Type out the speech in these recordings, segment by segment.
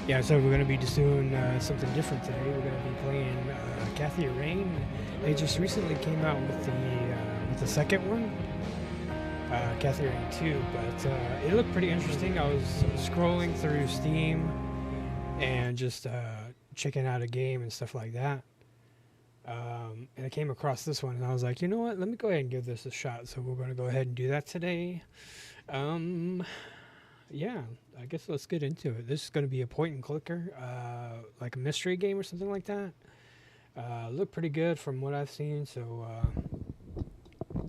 Yeah, so we're gonna be just doing something different today. We're gonna be playing Kathy Rain. They just recently came out with the second one, Kathy Rain 2, but it looked pretty interesting. I was scrolling through Steam and just checking out a game and stuff like that. And I came across this one, and I was like, you know what? Let me go ahead and give this a shot. So we're gonna go ahead and do that today. Um, yeah, I guess let's get into it. This is going to be a point and clicker, like a mystery game or something like that. Look pretty good from what I've seen, so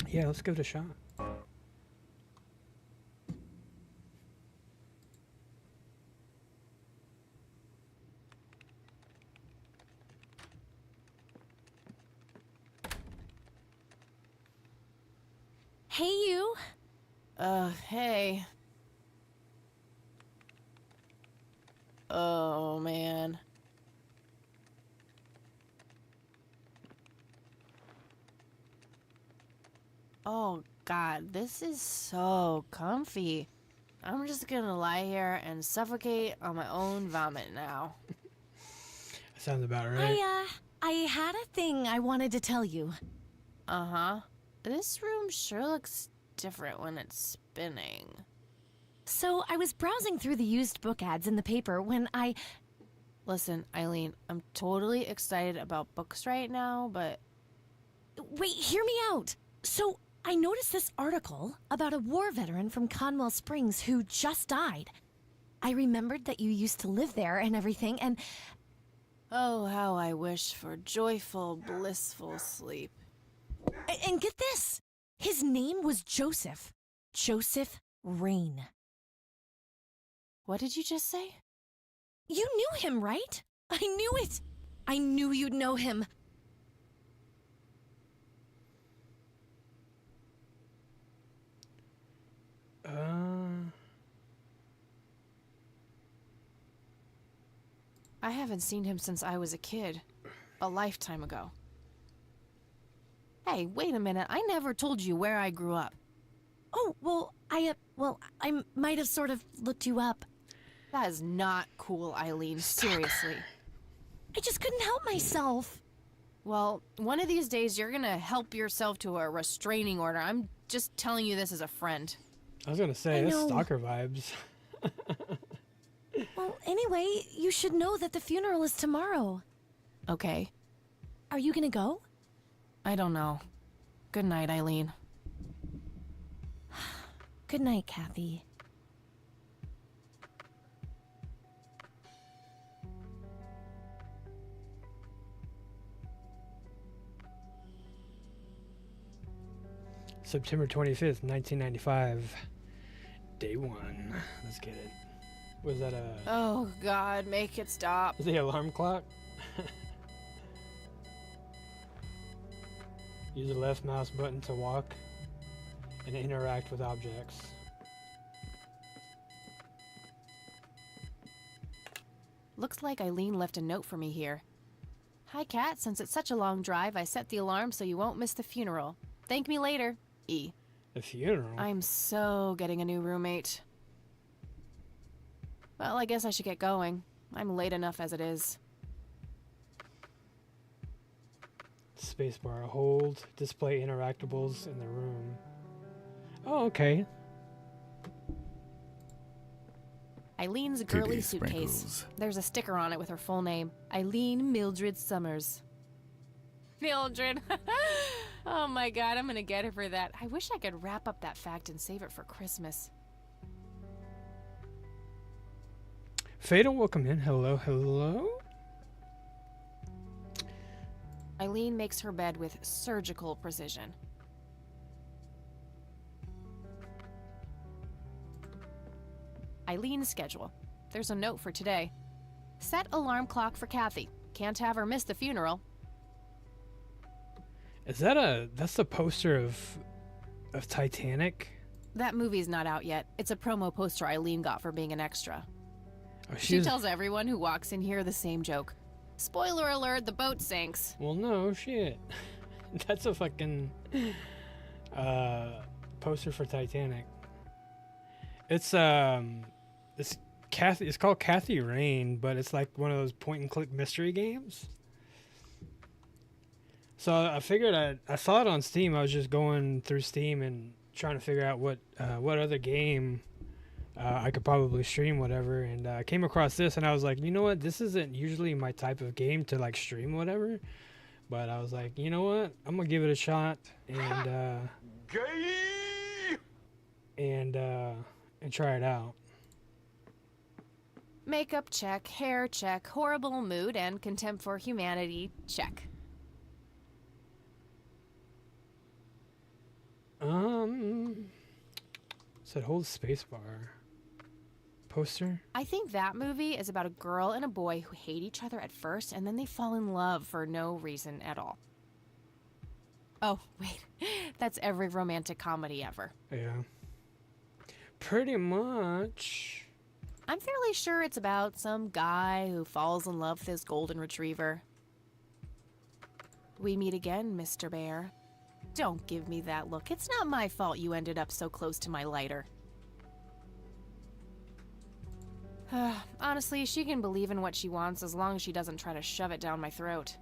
yeah, let's give it a shot. Hey, you. Hey. Oh, man. Oh, God, this is so comfy. I'm just gonna lie here and suffocate on my own vomit now. That sounds about right. I had a thing I wanted to tell you. Uh-huh. This room sure looks different when it's spinning. So, I was browsing through the used book ads in the paper when I... Listen, Eileen, I'm totally excited about books right now, but... Wait, hear me out. So, I noticed this article about a war veteran from Conwell Springs who just died. I remembered that you used to live there and everything, and... Oh, how I wish for joyful, blissful sleep. And get this! His name was Joseph. Joseph Rain. What did you just say? You knew him, right? I knew it! I knew you'd know him. I haven't seen him since I was a kid. A lifetime ago. Hey, wait a minute. I never told you where I grew up. Oh, well, I might have sort of looked you up. That is not cool, Eileen. Seriously. I just couldn't help myself. Well, one of these days you're gonna help yourself to a restraining order. I'm just telling you this as a friend. I was gonna say, that's stalker vibes. Well, anyway, you should know that the funeral is tomorrow. Okay. Are you gonna go? I don't know. Good night, Eileen. Good night, Kathy. September 25th, 1995. Day one. Let's get it. Was that a... Oh, God, make it stop. the alarm clock? Use the left mouse button to walk and interact with objects. Looks like Eileen left a note for me here. Hi, Kat. Since it's such a long drive, I set the alarm so you won't miss the funeral. Thank me later. E. The funeral? I'm so getting a new roommate. Well, I guess I should get going. I'm late enough as it is. Spacebar. Hold. Display interactables in the room. Oh, okay. Eileen's girly suitcase. There's a sticker on it with her full name. Eileen Mildred Summers. Mildred! Oh my God, I'm gonna get her for that. I wish I could wrap up that fact and save it for Christmas. Fatal, welcome in. Hello, hello. Eileen makes her bed with surgical precision. Eileen's schedule. There's a note for today. Set alarm clock for Kathy. Can't have her miss the funeral. Is that that's the poster of Titanic? That movie's not out yet. It's a promo poster Eileen got for being an extra. Oh, She tells everyone who walks in here the same joke. Spoiler alert, the boat sinks. Well, no, shit. That's a fucking poster for Titanic. It's Kathy. It's called Kathy Rain, but it's like one of those point and click mystery games. So I figured I saw it on Steam. I was just going through Steam and trying to figure out what other game I could probably stream, whatever. And I came across this, and I was like, you know what? This isn't usually my type of game to like stream, whatever. But I was like, you know what? I'm gonna give it a shot and try it out. Makeup check, hair check, horrible mood, and contempt for humanity check. Said hold spacebar. Poster? I think that movie is about a girl and a boy who hate each other at first, and then they fall in love for no reason at all. Oh, wait. That's every romantic comedy ever. Yeah. Pretty much. I'm fairly sure it's about some guy who falls in love with his golden retriever. We meet again, Mr. Bear. Don't give me that look. It's not my fault you ended up so close to my lighter. Honestly, she can believe in what she wants as long as she doesn't try to shove it down my throat.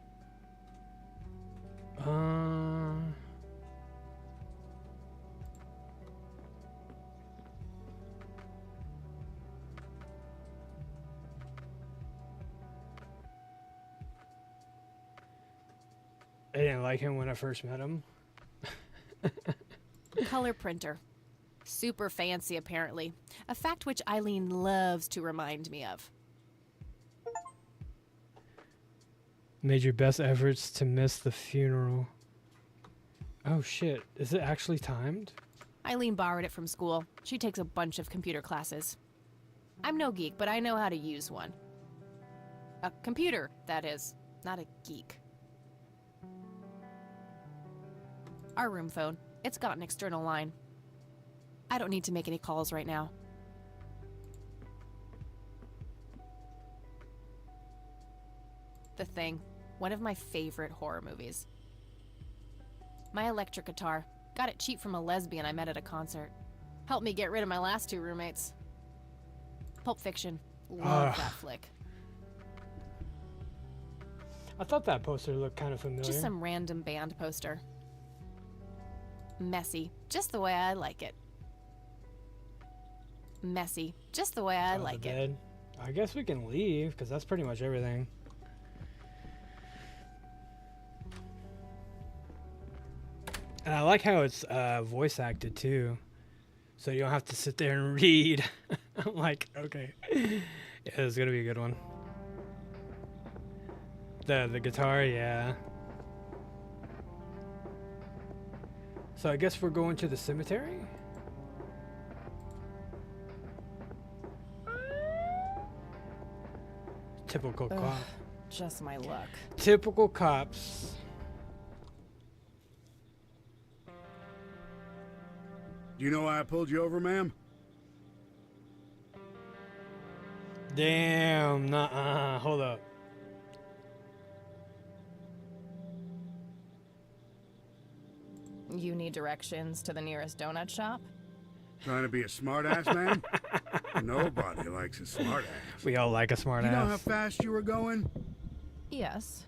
I didn't like him when I first met him. Color printer. Super fancy, apparently. A fact which Eileen loves to remind me of. Made your best efforts to miss the funeral. Oh shit, is it actually timed? Eileen borrowed it from school. She takes a bunch of computer classes. I'm no geek, but I know how to use one. A computer, that is, not a geek. Our room phone. It's got an external line. I don't need to make any calls right now. The Thing. One of my favorite horror movies. My electric guitar. Got it cheap from a lesbian I met at a concert. Helped me get rid of my last two roommates. Pulp Fiction. Love that flick. I thought that poster looked kind of familiar. Just some random band poster. Messy. Just the way I like it. Messy. Just the way I like it. I guess we can leave, because that's pretty much everything. And I like how it's voice acted, too. So you don't have to sit there and read. I'm like, okay. Yeah, it's going to be a good one. The guitar, yeah. So I guess we're going to the cemetery? Typical cop. Just my luck. Typical cops. Do you know why I pulled you over, ma'am? Damn, nuh-uh. Hold up. You need directions to the nearest donut shop? Trying to be a smartass, man? Nobody likes a smartass. We all like a smartass. You know how fast you were going? Yes.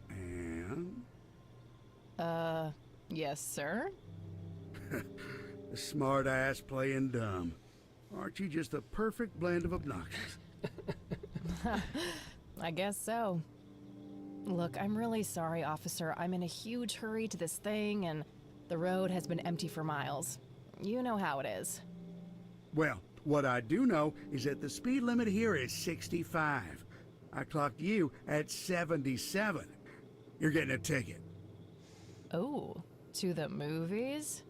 And? Yes, sir? A smartass playing dumb. Aren't you just a perfect blend of obnoxious? I guess so. Look, I'm really sorry, officer. I'm in a huge hurry to this thing, and the road has been empty for miles. You know how it is. Well, what I do know is that the speed limit here is 65. I clocked you at 77. You're getting a ticket. Oh, to the movies?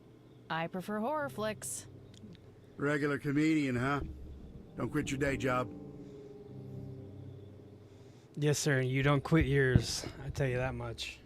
I prefer horror flicks. Regular comedian, huh? Don't quit your day job. Yes, sir. You don't quit yours. I tell you that much.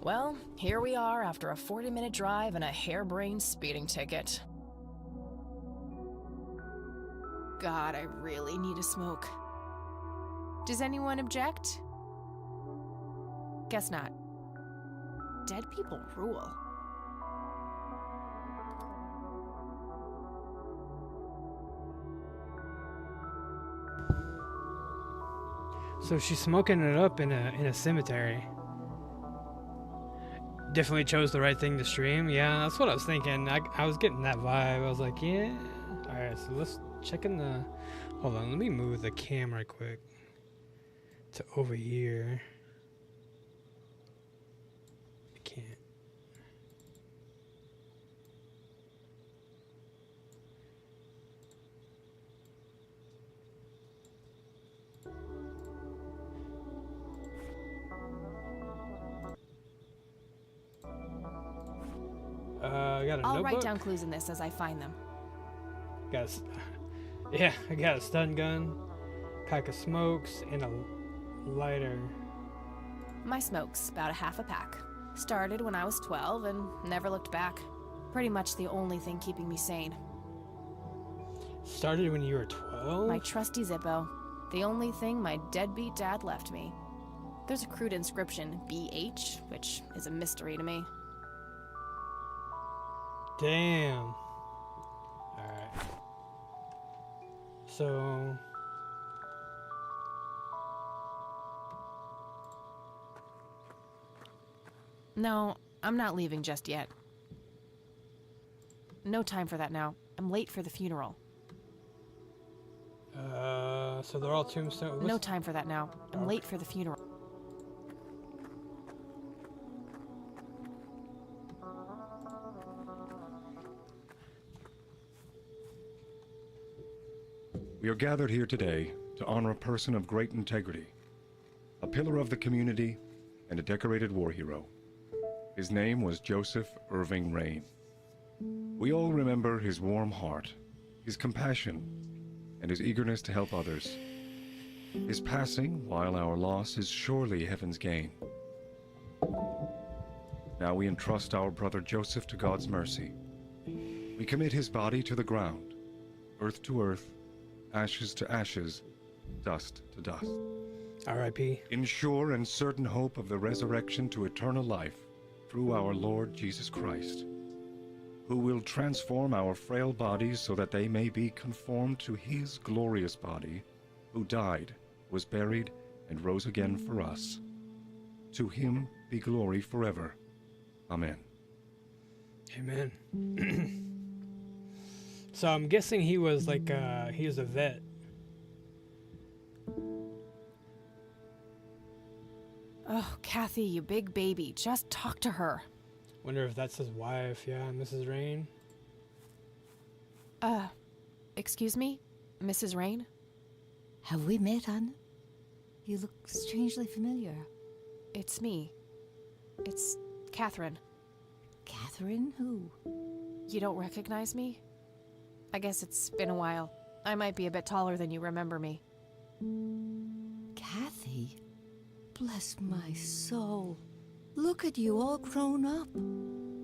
Well, here we are after a 40-minute drive and a harebrained speeding ticket. God, I really need a smoke. Does anyone object? Guess not. Dead people rule. So she's smoking it up in a cemetery. Definitely chose the right thing to stream. Yeah, that's what I was thinking. I was getting that vibe. I was like, yeah. All right, so let's check in the. Hold on, let me move the camera quick to over here. I can't. I got a I'll notebook. write down clues in this as I find them. I got a stun gun, pack of smokes, and a lighter. My smoke's about a half a pack. Started when I was 12 and never looked back. Pretty much the only thing keeping me sane. Started when you were 12? My trusty Zippo. The only thing my deadbeat dad left me. There's a crude inscription, BH, which is a mystery to me. Damn. Alright. So... No, I'm not leaving just yet. No time for that now. I'm late for the funeral. So they're all tombstone. No time for that now. I'm late for the funeral. We are gathered here today to honor a person of great integrity, a pillar of the community, and a decorated war hero. His name was Joseph Irving Rain. We all remember his warm heart, his compassion, and his eagerness to help others. His passing, while our loss, is surely heaven's gain. Now we entrust our brother Joseph to God's mercy. We commit his body to the ground, earth to earth, ashes to ashes, dust to dust. R.I.P. In sure and certain hope of the resurrection to eternal life through our Lord Jesus Christ, who will transform our frail bodies so that they may be conformed to his glorious body, who died, was buried, and rose again for us. To him be glory forever. Amen. Amen. So I'm guessing he was like, he was a vet. Oh, Kathy, you big baby. Just talk to her. Wonder if that's his wife, yeah, Mrs. Rain. Excuse me? Mrs. Rain? Have we met, Anna? You look strangely familiar. It's me. It's Catherine. Catherine who? You don't recognize me? I guess it's been a while. I might be a bit taller than you remember me. Kathy? Bless my soul. Look at you, all grown up.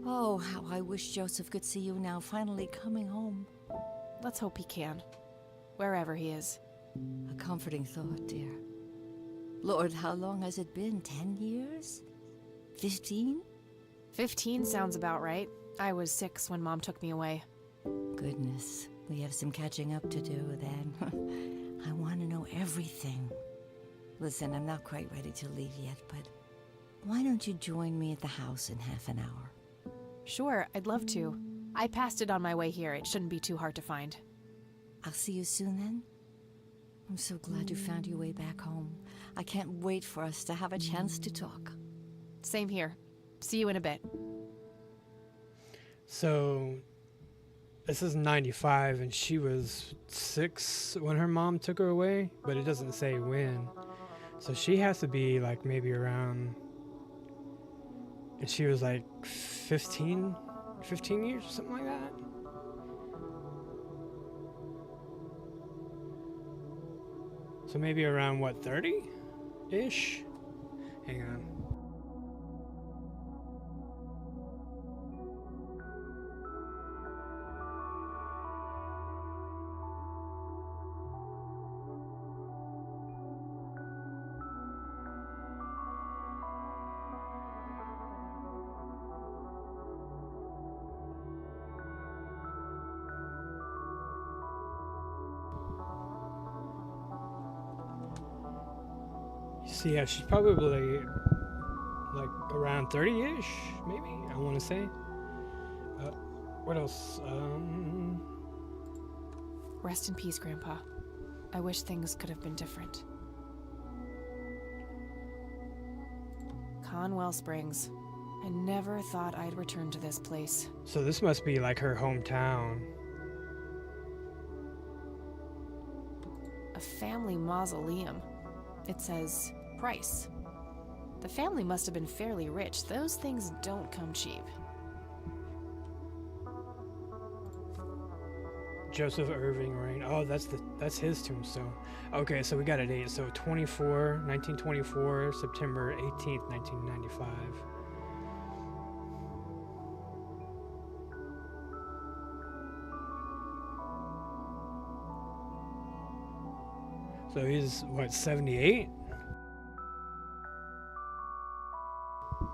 Oh, how I wish Joseph could see you now, finally coming home. Let's hope he can. Wherever he is. A comforting thought, dear. Lord, how long has it been? 10 years? 15? 15 sounds about right. I was 6 when Mom took me away. Goodness, we have some catching up to do then. I want to know everything. Listen, I'm not quite ready to leave yet, but why don't you join me at the house in half an hour? Sure, I'd love to. I passed it on my way here. It shouldn't be too hard to find. I'll see you soon then. I'm so glad you found your way back home. I can't wait for us to have a chance to talk. Same here. See you in a bit. So, this is 95, and she was 6 when her mom took her away, but it doesn't say when. So she has to be like maybe around, and she was like 15 years or something like that. So maybe around what, 30-ish? Hang on. So yeah, she's probably like around 30-ish, maybe, I want to say. What else? Rest in peace, Grandpa. I wish things could have been different. Conwell Springs. I never thought I'd return to this place. So this must be like her hometown. A family mausoleum. It says Price. The family must have been fairly rich. Those things don't come cheap. Joseph Irving Rain. Oh, that's his tombstone. Okay, so we got a date. So 1924, September 18th, 1995. So he's what, 78?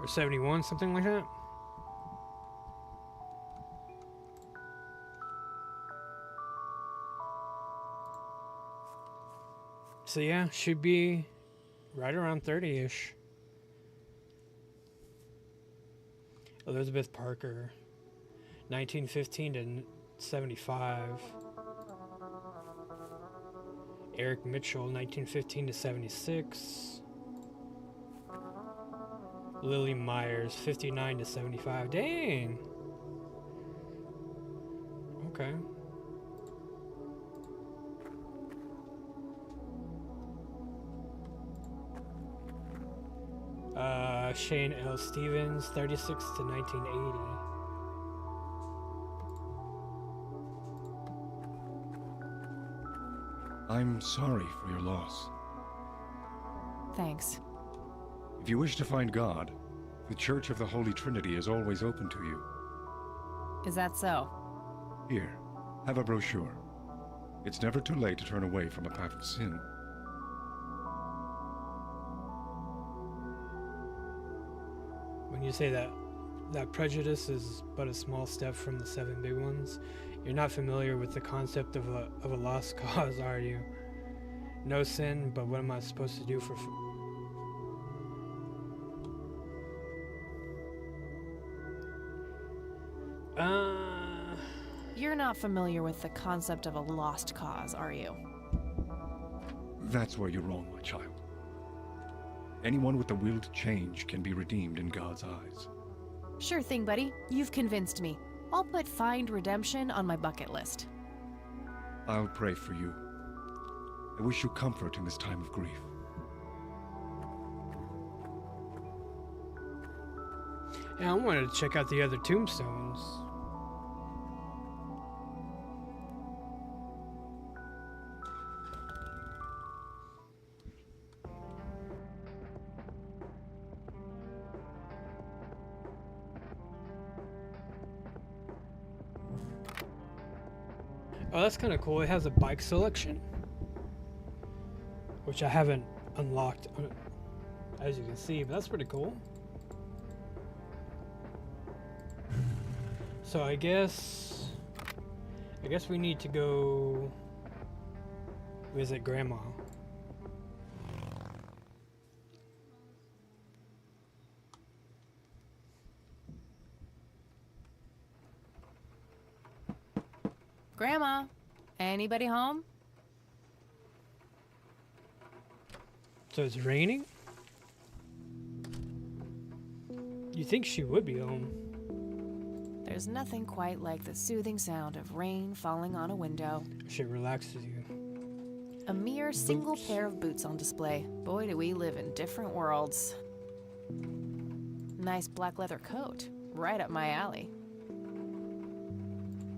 Or 71, something like that? So yeah, should be right around 30-ish. Elizabeth Parker, 1915 to 75. Eric Mitchell, 1915 to 76. Lily Myers, 59 to 75. Dang. Okay. Shane L. Stevens, 36 to 1980. I'm sorry for your loss. Thanks. If you wish to find God, the Church of the Holy Trinity is always open to you. Is that so? Here, have a brochure. It's never too late to turn away from a path of sin. When you say that prejudice is but a small step from the 7 big ones, you're not familiar with the concept of a lost cause, are you? No sin, but what am I supposed to do for... You're not familiar with the concept of a lost cause, are you? That's where you're wrong, my child. Anyone with the will to change can be redeemed in God's eyes. Sure thing, buddy. You've convinced me. I'll put Find Redemption on my bucket list. I'll pray for you. I wish you comfort in this time of grief. Yeah, I wanted to check out the other tombstones. Oh, that's kind of cool. It has a bike selection, which I haven't unlocked, as you can see, but that's pretty cool. So I guess we need to go visit Grandma. Grandma, anybody home? So it's raining? You think she would be home? There's nothing quite like the soothing sound of rain falling on a window. Shit relaxes you. A mere single pair of boots on display. Boy, do we live in different worlds. Nice black leather coat. Right up my alley.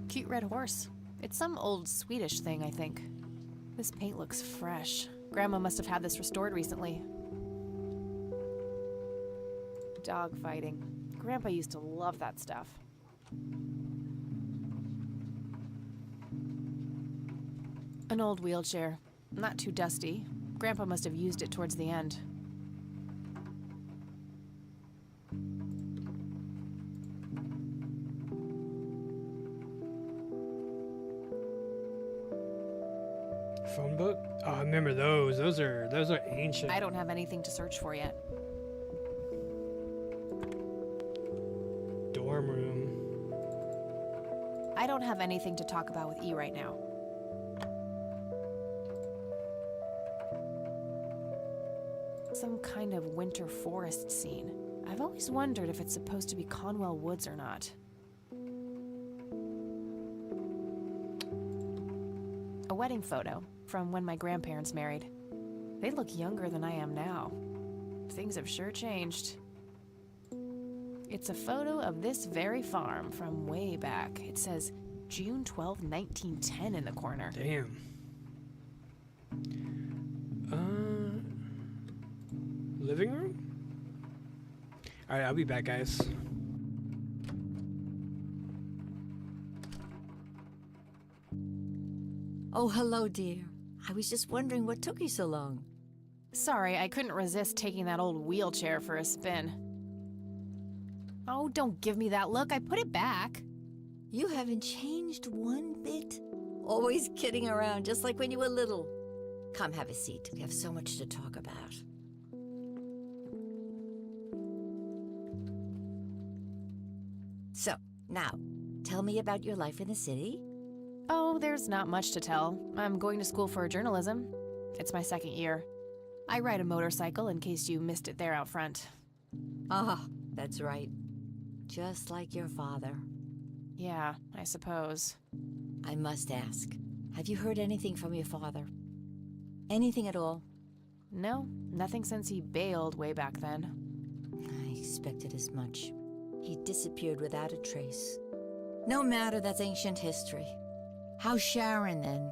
Cute red horse. It's some old Swedish thing, I think. This paint looks fresh. Grandma must have had this restored recently. Dog fighting. Grandpa used to love that stuff. An old wheelchair. Not too dusty. Grandpa must have used it towards the end. Phone book? Oh, I remember those. Those are ancient. I don't have anything to search for yet. Dorm room. I don't have anything to talk about with E right now. Some kind of winter forest scene. I've always wondered if it's supposed to be Conwell Woods or not. A wedding photo from when my grandparents married. They look younger than I am now. Things have sure changed. It's a photo of this very farm from way back. It says June 12, 1910 in the corner. Damn. Living room? Alright, I'll be back, guys. Oh, hello, dear. I was just wondering what took you so long. Sorry, I couldn't resist taking that old wheelchair for a spin. Oh, don't give me that look. I put it back. You haven't changed one bit. Always kidding around, just like when you were little. Come have a seat. We have so much to talk about. So, now, tell me about your life in the city. Oh, there's not much to tell. I'm going to school for journalism. It's my second year. I ride a motorcycle in case you missed it there out front. Ah, that's right. Just like your father. Yeah, I suppose. I must ask, have you heard anything from your father? Anything at all? No, nothing since he bailed way back then. I expected as much. He disappeared without a trace. No matter, that's ancient history. How's Sharon, then?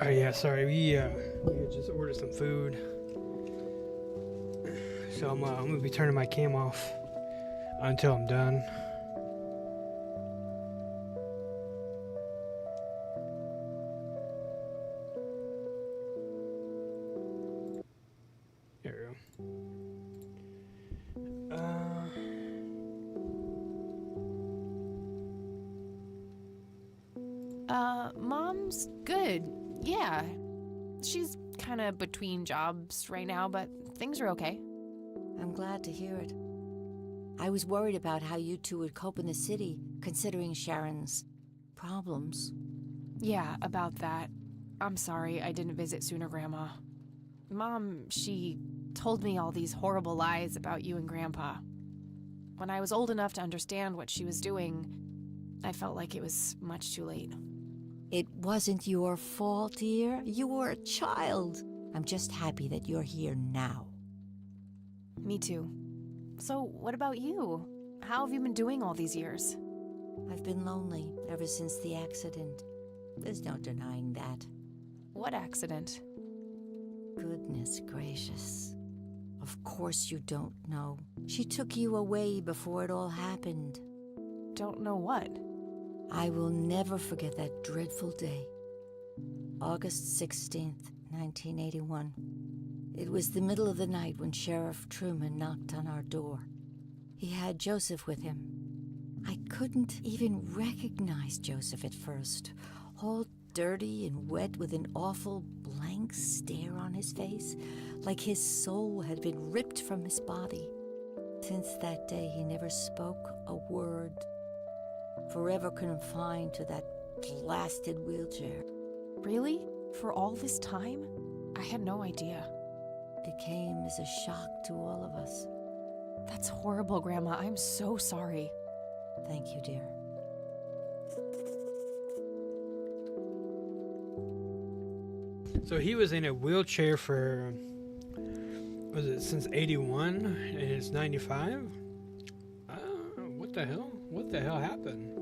Oh yeah, sorry. We had just ordered some food, so I'm gonna be turning my cam off until I'm done. There we go. Mom's good. Yeah. She's kind of between jobs right now, but things are okay. I'm glad to hear it. I was worried about how you two would cope in the city, considering Sharon's problems. Yeah, about that. I'm sorry I didn't visit sooner, Grandma. Mom, she told me all these horrible lies about you and Grandpa. When I was old enough to understand what she was doing, I felt like it was much too late. It wasn't your fault, dear. You were a child. I'm just happy that you're here now. Me too. So, what about you? How have you been doing all these years? I've been lonely ever since the accident. There's no denying that. What accident? Goodness gracious. Of course you don't know. She took you away before it all happened. Don't know what? I will never forget that dreadful day. August 16th, 1981. It was the middle of the night when Sheriff Truman knocked on our door. He had Joseph with him. I couldn't even recognize Joseph at first, all dirty and wet with an awful blank stare on his face, like his soul had been ripped from his body. Since that day, he never spoke a word, forever confined to that blasted wheelchair. Really? For all this time? I had no idea. It came as a shock to all of us. That's horrible, Grandma. I'm so sorry. Thank you, dear. So he was in a wheelchair for, was it since 81 and it's 95? What the hell? What the hell happened?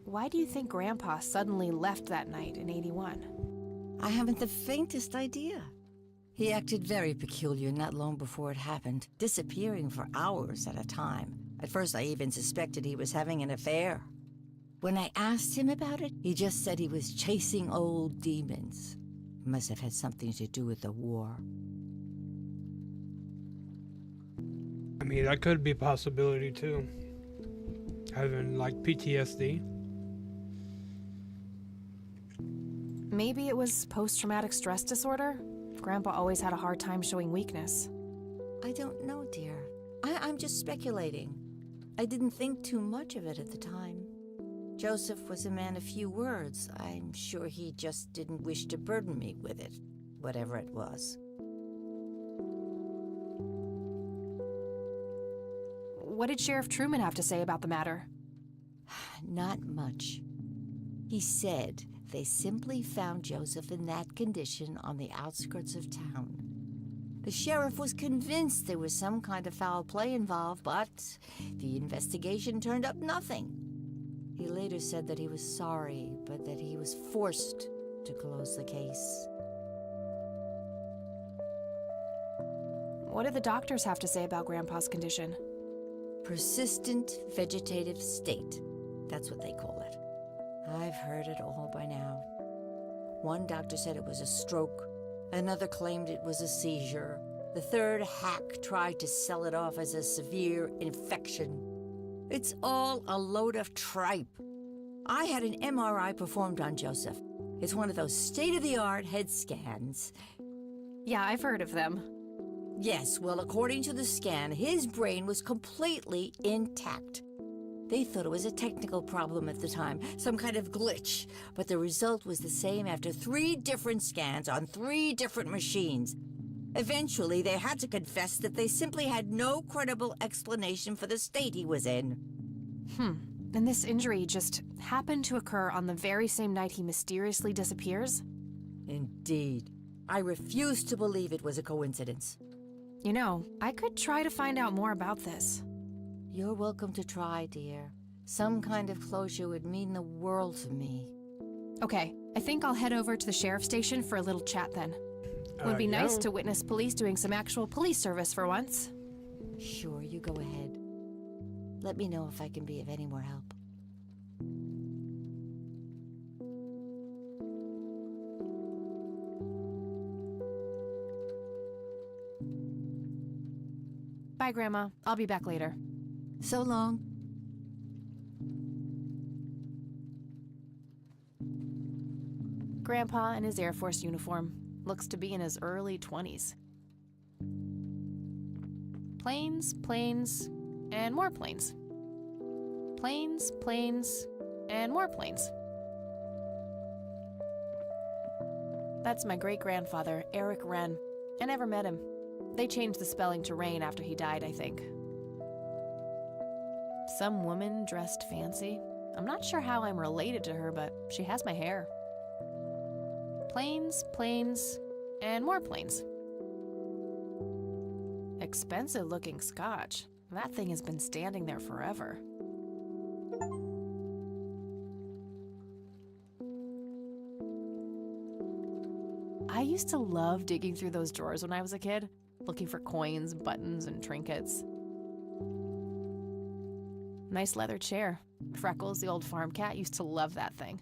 Why do you think Grandpa suddenly left that night in 81? I haven't the faintest idea. He acted very peculiar not long before it happened, disappearing for hours at a time. At first, I even suspected he was having an affair. When I asked him about it, he just said he was chasing old demons. Must have had something to do with the war. I mean, that could be a possibility too. Having like PTSD. Maybe it was post-traumatic stress disorder? Grandpa always had a hard time showing weakness. I don't know, dear. I'm just speculating. I didn't think too much of it at the time. Joseph was a man of few words. I'm sure he just didn't wish to burden me with it, whatever it was. What did Sheriff Truman have to say about the matter? Not much. He said they simply found Joseph in that condition on the outskirts of town. The sheriff was convinced there was some kind of foul play involved, but the investigation turned up nothing. He later said that he was sorry, but that he was forced to close the case. What do the doctors have to say about Grandpa's condition? Persistent vegetative state. That's what they call it. I've heard it all by now. One doctor said it was a stroke. Another claimed it was a seizure. The third hack tried to sell it off as a severe infection. It's all a load of tripe. I had an MRI performed on Joseph. It's one of those state-of-the-art head scans. Yeah, I've heard of them. Yes, well, according to the scan, his brain was completely intact. They thought it was a technical problem at the time, some kind of glitch, but the result was the same after 3 different scans on 3 different machines. Eventually, they had to confess that they simply had no credible explanation for the state he was in. And this injury just happened to occur on the very same night he mysteriously disappears? Indeed. I refuse to believe it was a coincidence. You know, I could try to find out more about this. You're welcome to try, dear. Some kind of closure would mean the world to me. Okay, I think I'll head over to the sheriff's station for a little chat then. Would be nice to witness police doing some actual police service for once. Sure, you go ahead. Let me know if I can be of any more help. Bye, Grandma. I'll be back later. So long. Grandpa in his Air Force uniform. Looks to be in his early 20s. Planes, planes, and more planes. Planes, planes, and more planes. That's my great-grandfather, Eric Wren. I never met him. They changed the spelling to Rain after he died, I think. Some woman dressed fancy. I'm not sure how I'm related to her, but she has my hair. Planes, planes, and more planes. Expensive-looking scotch. That thing has been standing there forever. I used to love digging through those drawers when I was a kid, looking for coins, buttons, and trinkets. Nice leather chair. Freckles, the old farm cat, used to love that thing.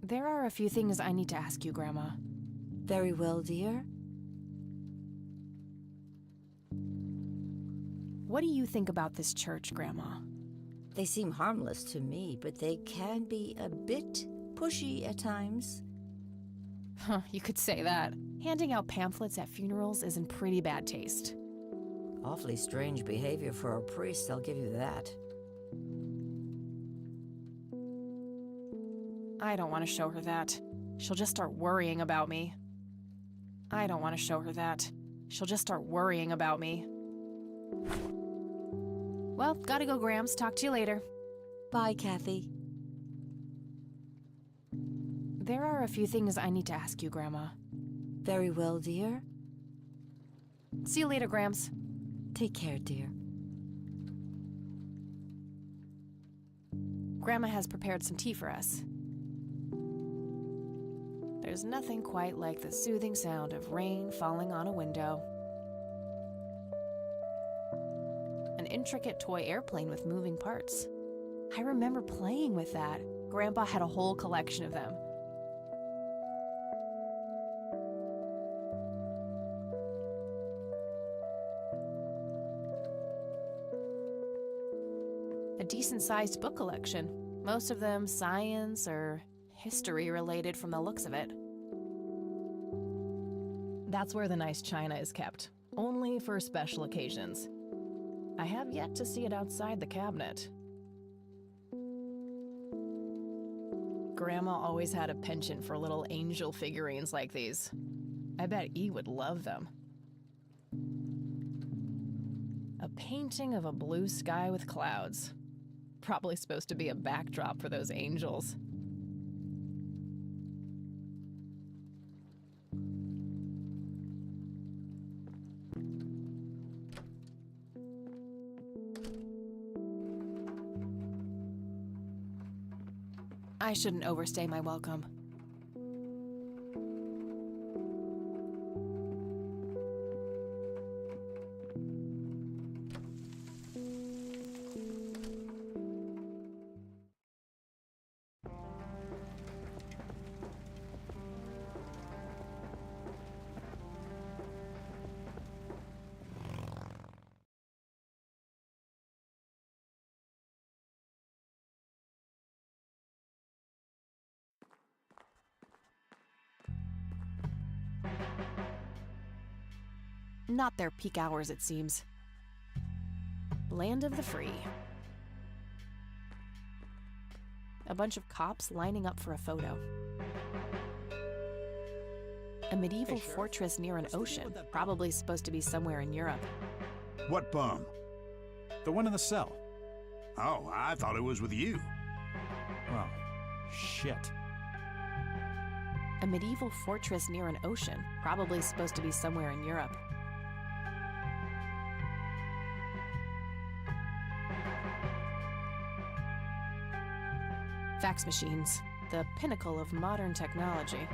There are a few things I need to ask you, Grandma. Very well, dear. What do you think about this church, Grandma? They seem harmless to me, but they can be a bit pushy at times. Huh, you could say that. Handing out pamphlets at funerals is in pretty bad taste. Awfully strange behavior for a priest, I'll give you that. I don't want to show her that. She'll just start worrying about me. I don't want to show her that. She'll just start worrying about me. Well, gotta go, Grams. Talk to you later. Bye, Kathy. There are a few things I need to ask you, Grandma. Very well, dear. See you later, Grams. Take care, dear. Grandma has prepared some tea for us. There's nothing quite like the soothing sound of rain falling on a window. An intricate toy airplane with moving parts. I remember playing with that. Grandpa had a whole collection of them. A decent-sized book collection. Most of them science or history related from the looks of it. That's where the nice china is kept, only for special occasions. I have yet to see it outside the cabinet. Grandma always had a penchant for little angel figurines like these. I bet E would love them. A painting of a blue sky with clouds. Probably supposed to be a backdrop for those angels. I shouldn't overstay my welcome. Not their peak hours, it seems. Land of the free. A bunch of cops lining up for a photo. A medieval fortress near an ocean, probably supposed to be somewhere in Europe. What bum? The one in the cell. Oh, I thought it was with you. Oh, shit. A medieval fortress near an ocean, probably supposed to be somewhere in Europe. Fax machines, the pinnacle of modern technology.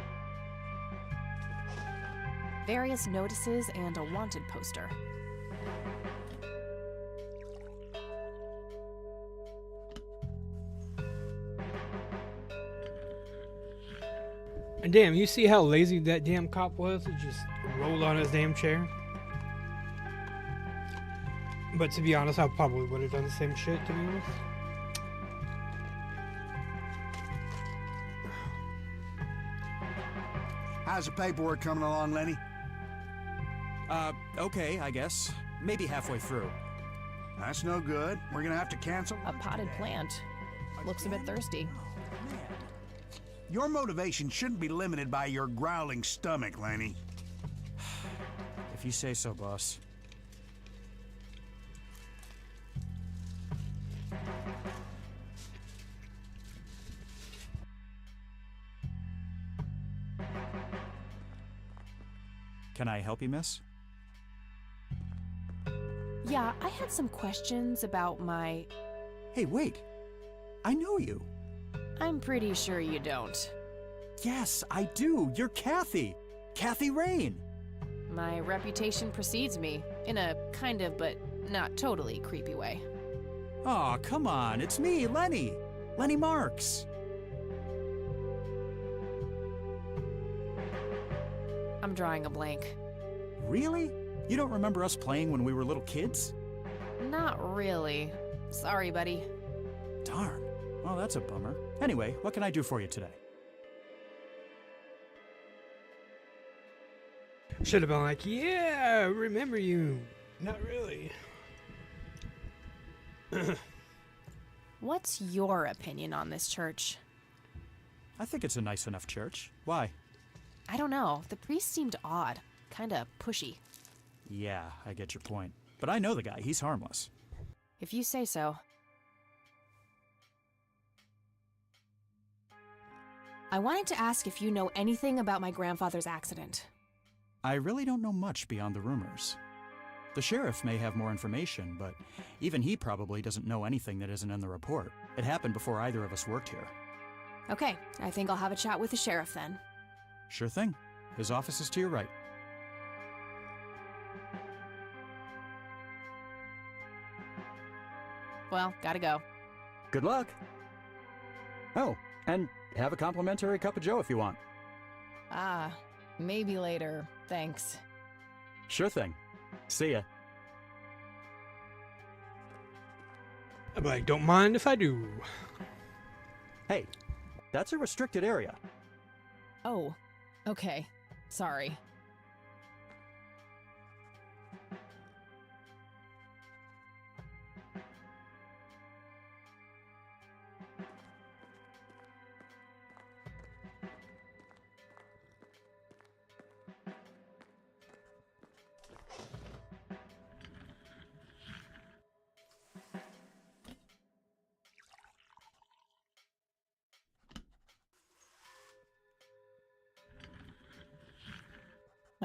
Various notices and a wanted poster. And damn, you see how lazy that damn cop was? He just rolled on his damn chair. But to be honest, I probably would have done the same shit, to be honest. How's the paperwork coming along, Lenny? Okay, I guess. Maybe halfway through. That's no good. We're gonna have to cancel. A potted plant. Looks a bit thirsty. Your motivation shouldn't be limited by your growling stomach, Lenny. If you say so, boss. Can I help you, miss? Yeah, I had some questions about my... Hey, wait. I know you. I'm pretty sure you don't. Yes, I do. You're Kathy. Kathy Rain. My reputation precedes me, in a kind of but not totally creepy way. Aw, come on. It's me, Lenny. Lenny Marks. I'm drawing a blank. Really? You don't remember us playing when we were little kids? Not really. Sorry, buddy. Darn. Well, that's a bummer. Anyway, what can I do for you today? Should have been like, yeah, I remember you. Not really. What's your opinion on this church? I think it's a nice enough church. Why? I don't know. The priest seemed odd. Kinda pushy. Yeah, I get your point. But I know the guy. He's harmless. If you say so. I wanted to ask if you know anything about my grandfather's accident. I really don't know much beyond the rumors. The sheriff may have more information, but even he probably doesn't know anything that isn't in the report. It happened before either of us worked here. Okay, I think I'll have a chat with the sheriff then. Sure thing. His office is to your right. Well, gotta go. Good luck. Oh, and have a complimentary cup of joe if you want. Ah, maybe later. Thanks. Sure thing. See ya. I'm like, don't mind if I do. Hey, that's a restricted area. Oh, okay. Sorry.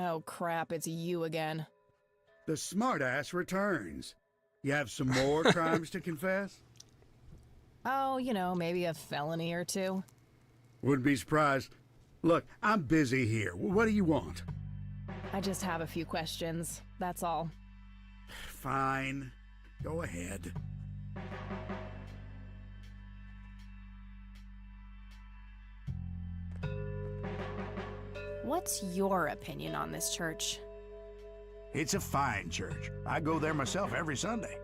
Oh crap, it's you again. The smartass returns. You have some more crimes to confess? Oh, you know, maybe a felony or two. Wouldn't be surprised. Look, I'm busy here. What do you want? I just have a few questions, that's all. Fine. Go ahead. What's your opinion on this church? It's a fine church. I go there myself every Sunday.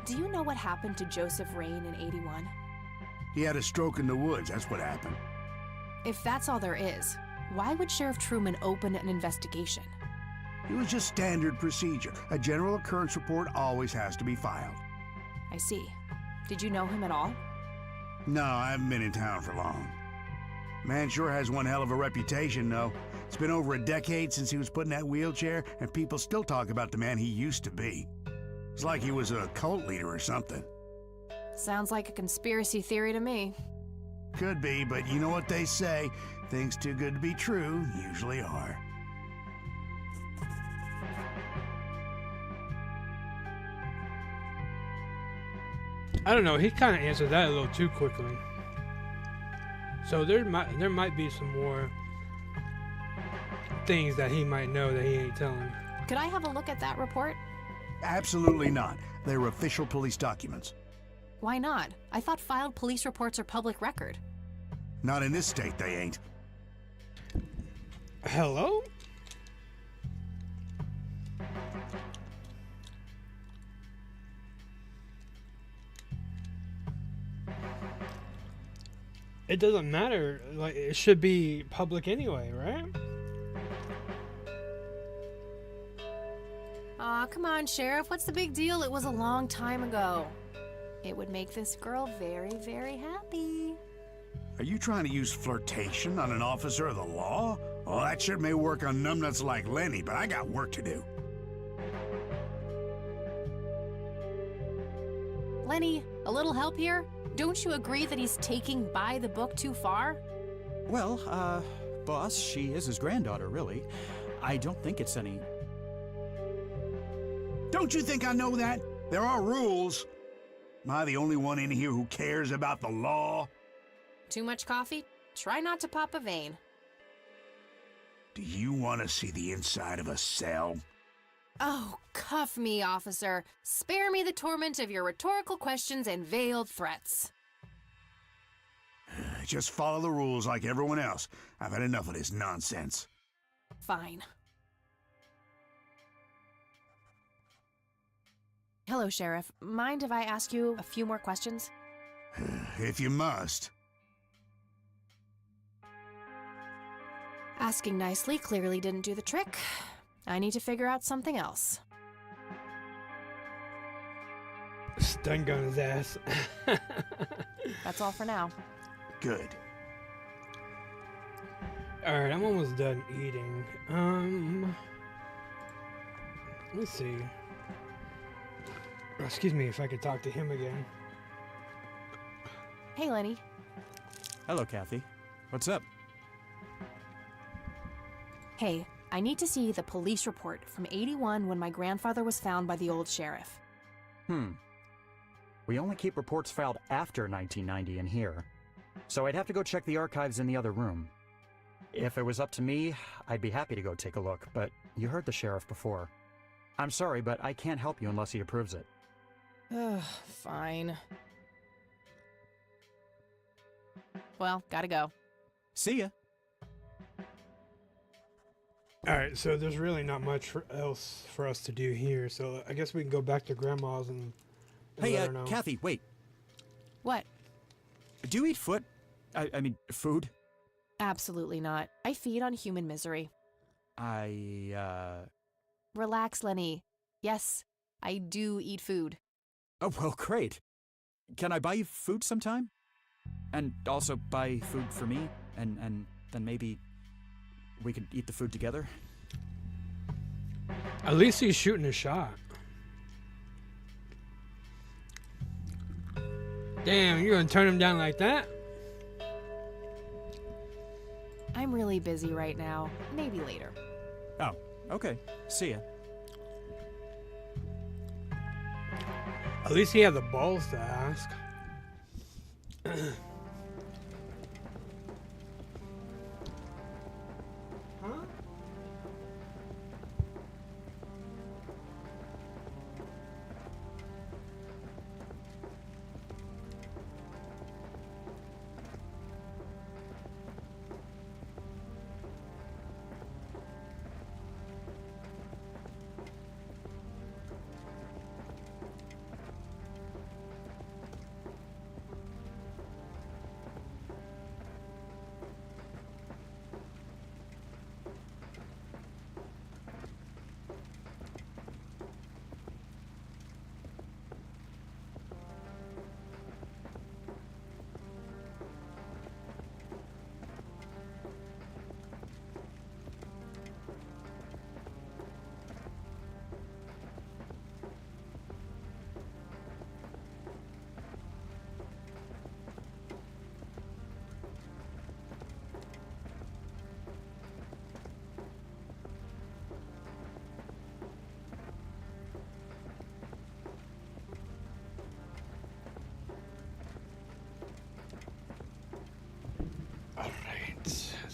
Do you know what happened to Joseph Rain in '81? He had a stroke in the woods, that's what happened. If that's all there is, why would Sheriff Truman open an investigation? It was just standard procedure. A general occurrence report always has to be filed. I see. Did you know him at all? No, I haven't been in town for long. Man sure has one hell of a reputation, though. It's been over a decade since he was put in that wheelchair, and people still talk about the man he used to be. It's like he was a cult leader or something. Sounds like a conspiracy theory to me. Could be, but you know what they say. Things too good to be true usually are. I don't know. He kind of answered that a little too quickly. So there might be some more things that he might know that he ain't telling. Could I have a look at that report? Absolutely not. They're official police documents. Why not? I thought filed police reports are public record. Not in this state, they ain't. Hello? It doesn't matter. Like, it should be public anyway, right? Aw, come on, Sheriff. What's the big deal? It was a long time ago. It would make this girl very, very happy. Are you trying to use flirtation on an officer of the law? Well, that shit may work on numbnuts like Lenny, but I got work to do. Lenny, a little help here? Don't you agree that he's taking by the book too far? Well, boss, she is his granddaughter, really. I don't think it's any... Don't you think I know that? There are rules. Am I the only one in here who cares about the law? Too much coffee? Try not to pop a vein. Do you want to see the inside of a cell? Oh, cuff me, officer. Spare me the torment of your rhetorical questions and veiled threats. Just follow the rules like everyone else. I've had enough of this nonsense. Fine. Hello, Sheriff. Mind if I ask you a few more questions? If you must. Asking nicely clearly didn't do the trick. I need to figure out something else. Stun gun his ass. That's all for now. Good. Alright, I'm almost done eating. Let's see. Oh, excuse me if I could talk to him again. Hey, Lenny. Hello, Kathy. What's up? Hey, I need to see the police report from '81 when my grandfather was found by the old sheriff. We only keep reports filed after 1990 in here, so I'd have to go check the archives in the other room. If it was up to me, I'd be happy to go take a look, but you heard the sheriff before. I'm sorry, but I can't help you unless he approves it. Fine. Well, gotta go. See ya. Alright, so there's really not much else for us to do here, so I guess we can go back to Grandma's and Hey, let her know. Kathy, wait. What? Do you eat foot? I mean, food? Absolutely not. I feed on human misery. Relax, Lenny. Yes, I do eat food. Oh, well, great. Can I buy you food sometime? And also buy food for me? And then maybe we could eat the food together? At least he's shooting a shot. Damn, you're gonna turn him down like that? I'm really busy right now. Maybe later. Oh, okay. See ya. At least he had the balls to ask.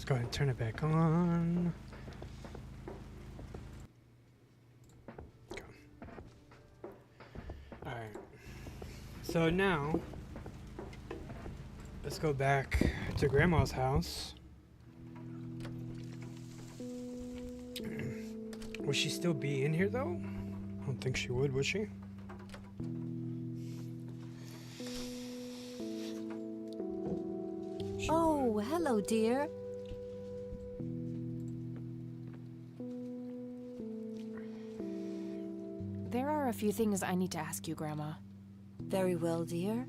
go ahead and turn it back on. Go. Alright. So now, let's go back to Grandma's house. Would she still be in here though? I don't think she would she? Oh, hello, dear. There are a few things I need to ask you, Grandma. Very well, dear.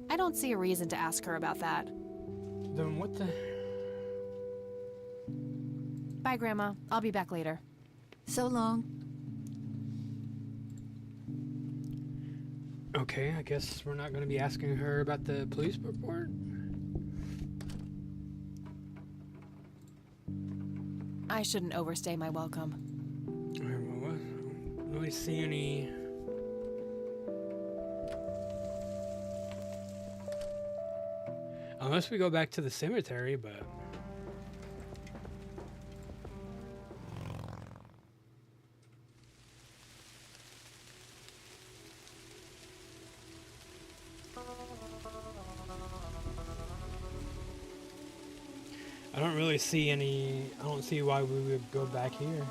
I don't see a reason to ask her about that. Then what the... Bye, Grandma. I'll be back later. So long. Okay, I guess we're not going to be asking her about the police report. I shouldn't overstay my welcome. Alright, well, what? I don't really see any... Unless we go back to the cemetery, but... I don't really see any... I don't see why we would go back here.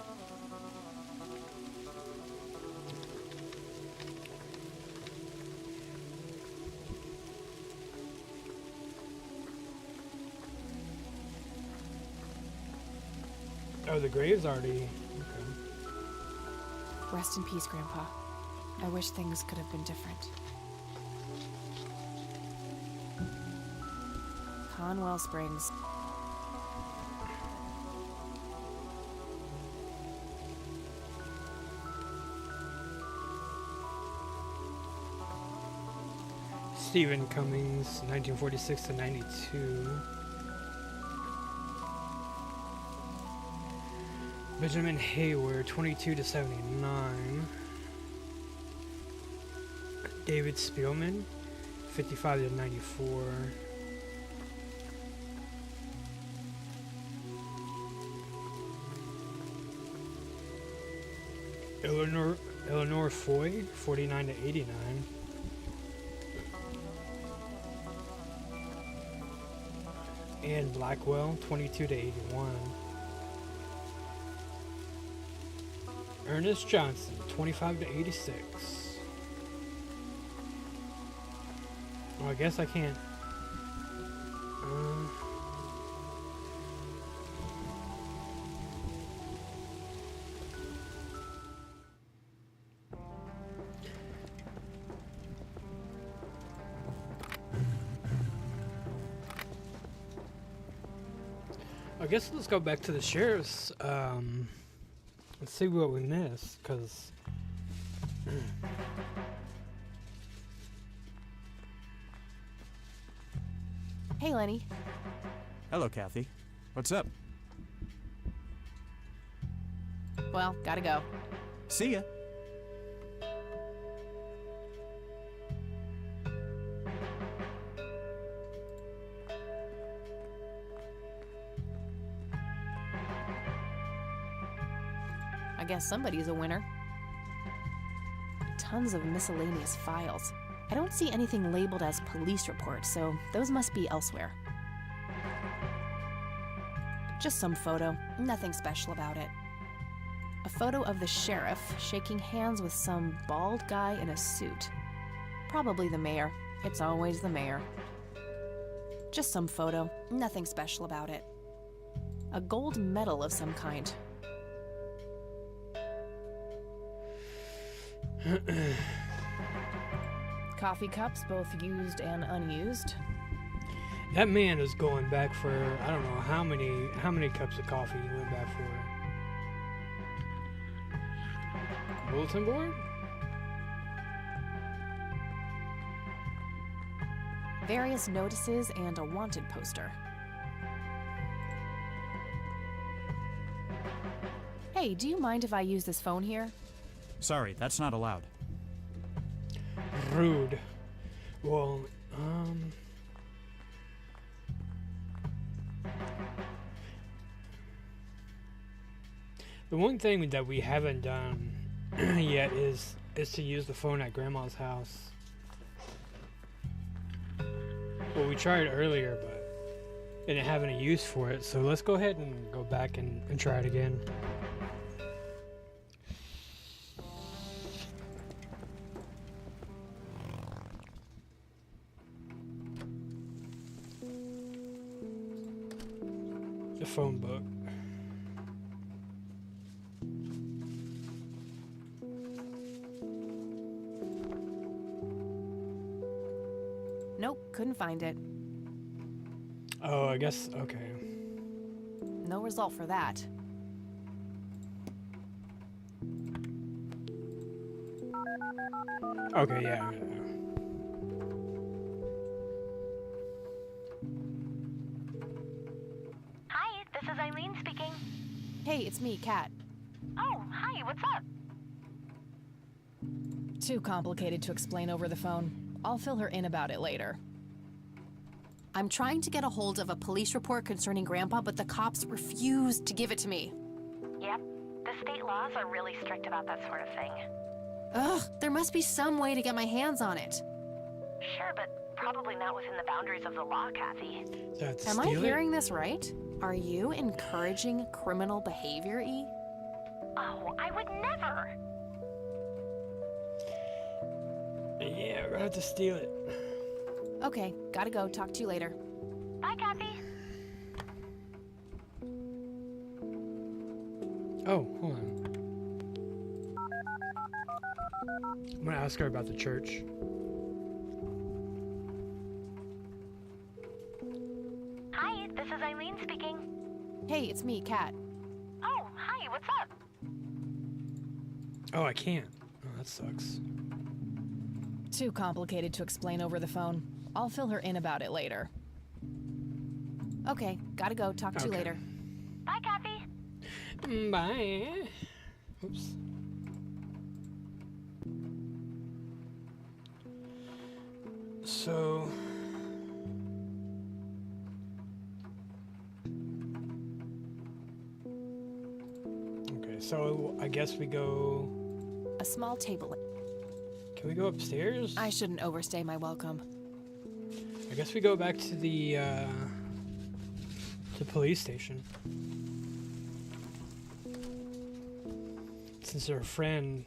Oh, the grave's already... Okay. Rest in peace, Grandpa. I wish things could have been different. Conwell Springs. Stephen Cummings, 1946 to 92. Benjamin Hayward, 22 to 79. David Spielman, 55 to 94. Eleanor Foy, 49 to 89. Anne Blackwell, 22 to 81. Ernest Johnson, 25 to 86. Well, I guess I can't. I guess let's go back to the sheriff's. Let's see what we missed, because... Hey, Lenny. Hello, Kathy. What's up? Well, gotta go. See ya. I guess somebody's a winner. Tons of miscellaneous files. I don't see anything labeled as police reports, so those must be elsewhere. Just some photo, nothing special about it. A photo of the sheriff shaking hands with some bald guy in a suit. Probably the mayor. It's always the mayor. Just some photo, nothing special about it. A gold medal of some kind. Coffee cups, both used and unused. That man is going back for, I don't know how many cups of coffee he went back for. Bulletin board? Various notices and a wanted poster. Hey, do you mind if I use this phone here? Sorry, that's not allowed. Rude. Well, The one thing that we haven't done yet is to use the phone at Grandma's house. Well, we tried earlier, but didn't have any use for it. So let's go ahead and go back and try it again. The phone book. Nope, couldn't find it. Oh, I guess, okay. No result for that. Okay, yeah. Hi, this is Eileen speaking. Hey, it's me, Kat. Oh, hi, what's up? Too complicated to explain over the phone. I'll fill her in about it later. I'm trying to get a hold of a police report concerning Grandpa, but the cops refuse to give it to me. Yep, the state laws are really strict about that sort of thing. Ugh, there must be some way to get my hands on it. Sure, but probably not within the boundaries of the law, Kathy. Am I hearing this right? Are you encouraging criminal behavior, E? Oh, I would never! Yeah, we're gonna have to steal it. Okay, gotta go. Talk to you later. Bye, Kathy. Oh, hold on. I'm gonna ask her about the church. Hi, this is Eileen speaking. Hey, it's me, Kat. Oh, hi, what's up? Oh, I can't. Oh, that sucks. Too complicated to explain over the phone. I'll fill her in about it later. Okay, gotta go. Talk to you later. Bye, Kathy. Bye. Oops. So... Okay, so I guess we go... A small table. Can we go upstairs? I shouldn't overstay my welcome. I guess we go back to the police station. Since our friend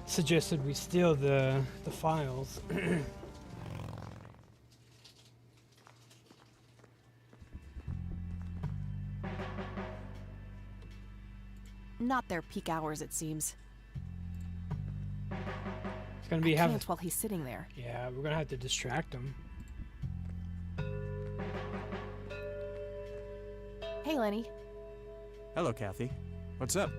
suggested we steal the files. Not their peak hours, it seems. It's gonna be I can't while he's sitting there. Yeah, we're gonna have to distract him. Hey, Lenny. Hello, Kathy. What's up?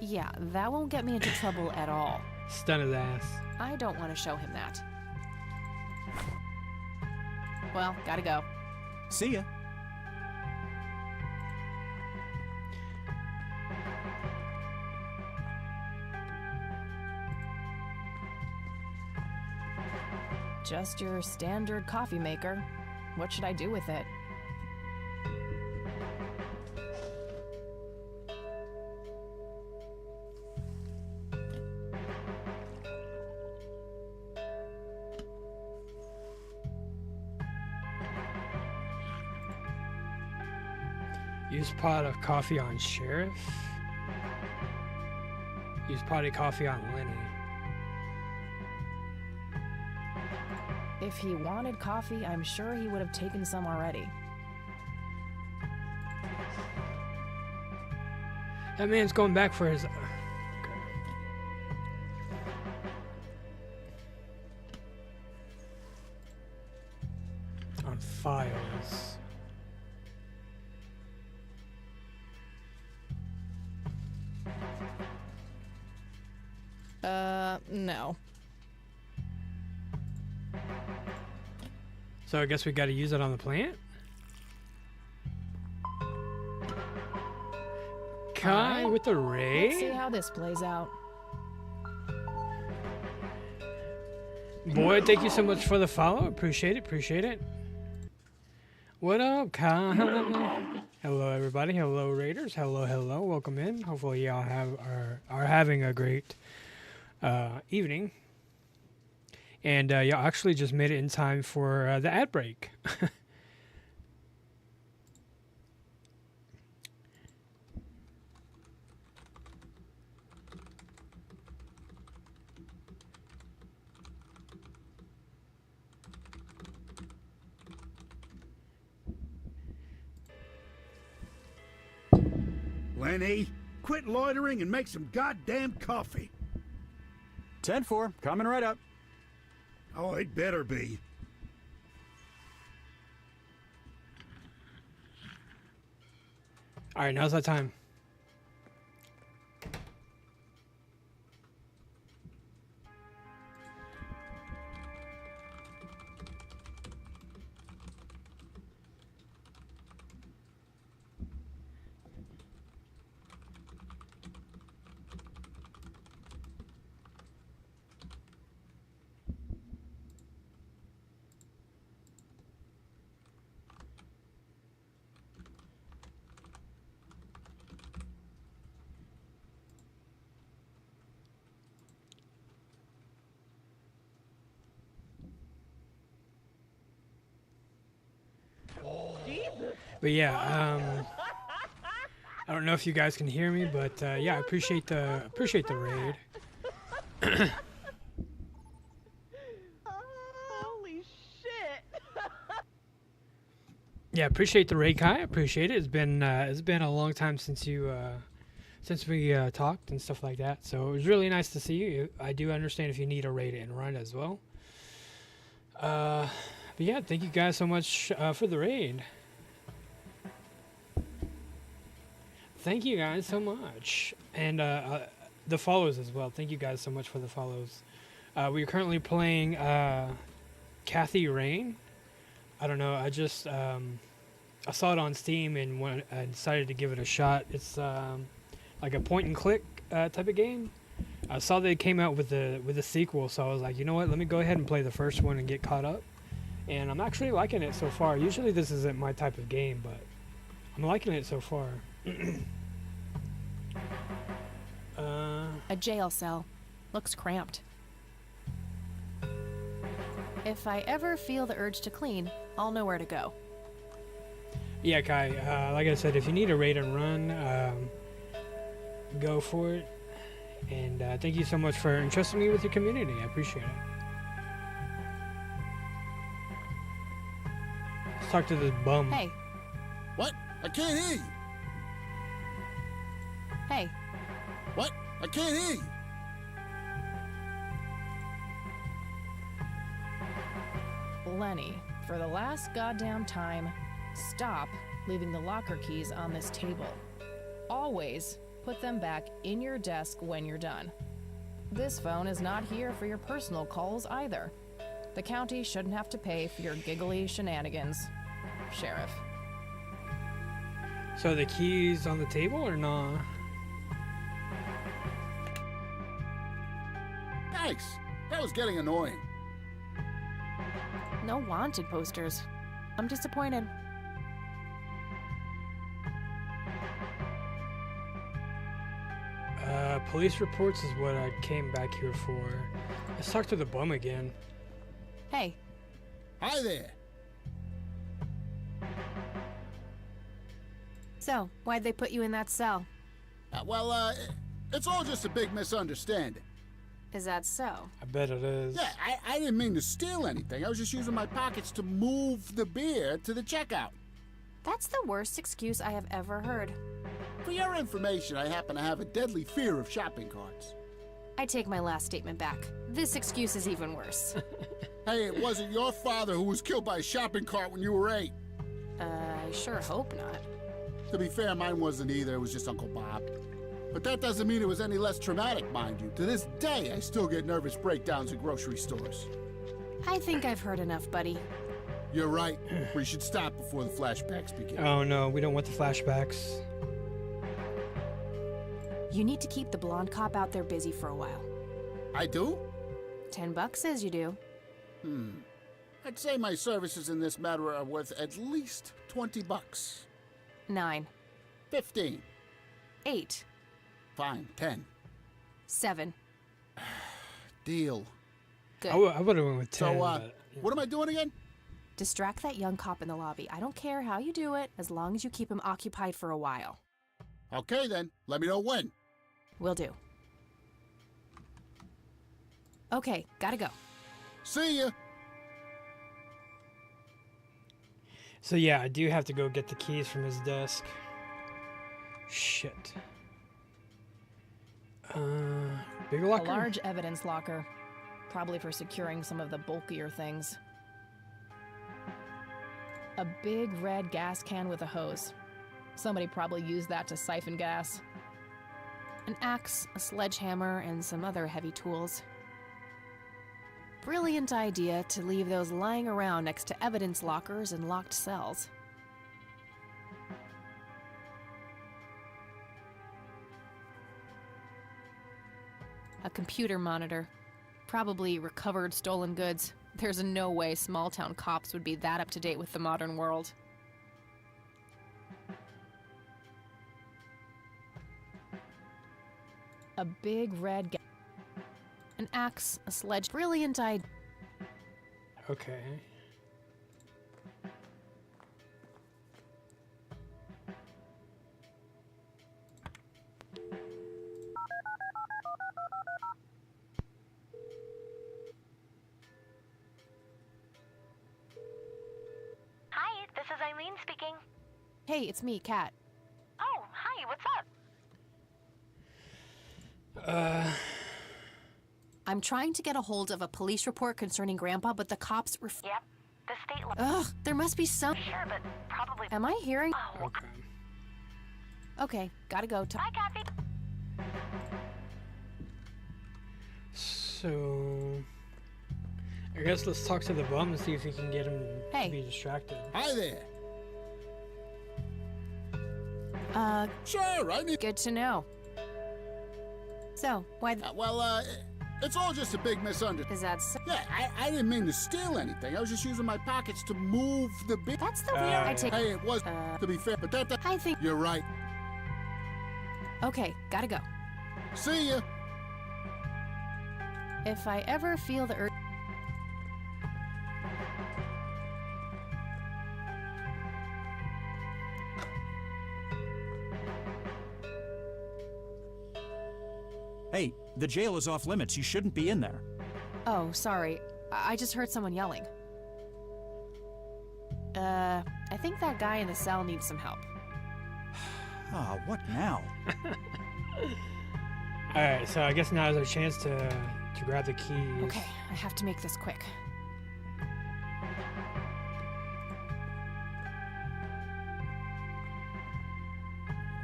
Yeah, that won't get me into trouble at all. Stun his ass. I don't want to show him that. Well, gotta go. See ya. Just your standard coffee maker. What should I do with it? Use pot of coffee on Sheriff. Use pot of coffee on Lenny. If he wanted coffee, I'm sure he would have taken some already. That man's going back for his... On files. No. So I guess we gotta use it on the plant? Kai with the raid? Let's see how this plays out. Boy, thank you so much for the follow. Appreciate it, appreciate it. What up, Kyle? Hello, everybody. Hello, Raiders. Hello, hello. Welcome in. Hopefully, y'all are having a great evening. And y'all actually just made it in time for the ad break. Lenny, quit loitering and make some goddamn coffee. 10-4, coming right up. Oh, it better be. All right, now's that time. But yeah, I don't know if you guys can hear me, but yeah, I appreciate the raid. Holy shit! Yeah, appreciate the raid, Kai. Appreciate it. It's been a long time since we talked and stuff like that. So it was really nice to see you. I do understand if you need a raid and run as well. But yeah, thank you guys so much for the raid. Thank you guys so much, and the follows as well. Thank you guys so much for the follows. We're currently playing Kathy Rain. I don't know. I just I saw it on Steam and I decided to give it a shot. It's like a point and click type of game. I saw they came out with a sequel, so I was like, you know what? Let me go ahead and play the first one and get caught up. And I'm actually liking it so far. Usually this isn't my type of game, but I'm liking it so far. A jail cell. Looks cramped. If I ever feel the urge to clean, I'll know where to go. Yeah, Kai, like I said, if you need a raid and run, go for it. And thank you so much for entrusting me with your community. I appreciate it. Let's talk to this bum. Hey. What? I can't hear you. Hey. What? I can't hear you. Lenny, for the last goddamn time, stop leaving the locker keys on this table. Always put them back in your desk when you're done. This phone is not here for your personal calls either. The county shouldn't have to pay for your giggly shenanigans. Sheriff. So the keys on the table or not? Thanks. That was getting annoying. No wanted posters. I'm disappointed. Police reports is what I came back here for. Let's talk to the bum again. Hey. Hi there. So, why'd they put you in that cell? It's all just a big misunderstanding. Is that so? I bet it is. Yeah, I didn't mean to steal anything. I was just using my pockets to move the beer to the checkout. That's the worst excuse I have ever heard. For your information, I happen to have a deadly fear of shopping carts. I take my last statement back. This excuse is even worse. Hey, it wasn't your father who was killed by a shopping cart when you were 8. I sure hope not. To be fair, mine wasn't either. It was just Uncle Bob. But that doesn't mean it was any less traumatic, mind you. To this day, I still get nervous breakdowns at grocery stores. I think I've heard enough, buddy. You're right. We should stop before the flashbacks begin. Oh no, we don't want the flashbacks. You need to keep the blonde cop out there busy for a while. I do? $10 says you do. I'd say my services in this matter are worth at least $20. 9. 15. 8. Fine, 10. 7. Deal. Good. I would have went with 10. So, but, what am I doing again? Distract that young cop in the lobby. I don't care how you do it, as long as you keep him occupied for a while. Okay then, let me know when. Will do. Okay, gotta go. See ya. So yeah, I do have to go get the keys from his desk. Shit. Big locker? A large evidence locker. Probably for securing some of the bulkier things. A big red gas can with a hose. Somebody probably used that to siphon gas. An axe, a sledgehammer, and some other heavy tools. Brilliant idea to leave those lying around next to evidence lockers and locked cells. A computer monitor. Probably recovered stolen goods. There's no way small-town cops would be that up to date with the modern world. A big red an axe, a sledge. Brilliant idea. Okay. Hi, this is Eileen speaking. Hey, it's me, Kat. Oh, hi, what's up? I'm trying to get a hold of a police report concerning Grandpa, but the cops Yep, the state Ugh, there must be some. Sure, but probably... Am I hearing? Oh, Okay. Okay, gotta go. Bye, Kathy. So... I guess let's talk to the bum and see if we can get him Hey. to be distracted. Hi there. Sure, I need... Good to know. So, why it's all just a big misunderstanding. is that so? Yeah, I didn't mean to steal anything. I was just using my pockets to move the big... That's the weird I take. Hey, it was, to be fair, but that... I think. You're right. Okay, gotta go. See ya. If I ever feel the urge. Hey, the jail is off limits. You shouldn't be in there. Oh, sorry. I just heard someone yelling. I think that guy in the cell needs some help. Ah, what now? Alright, so I guess now is our chance to grab the keys. Okay, I have to make this quick.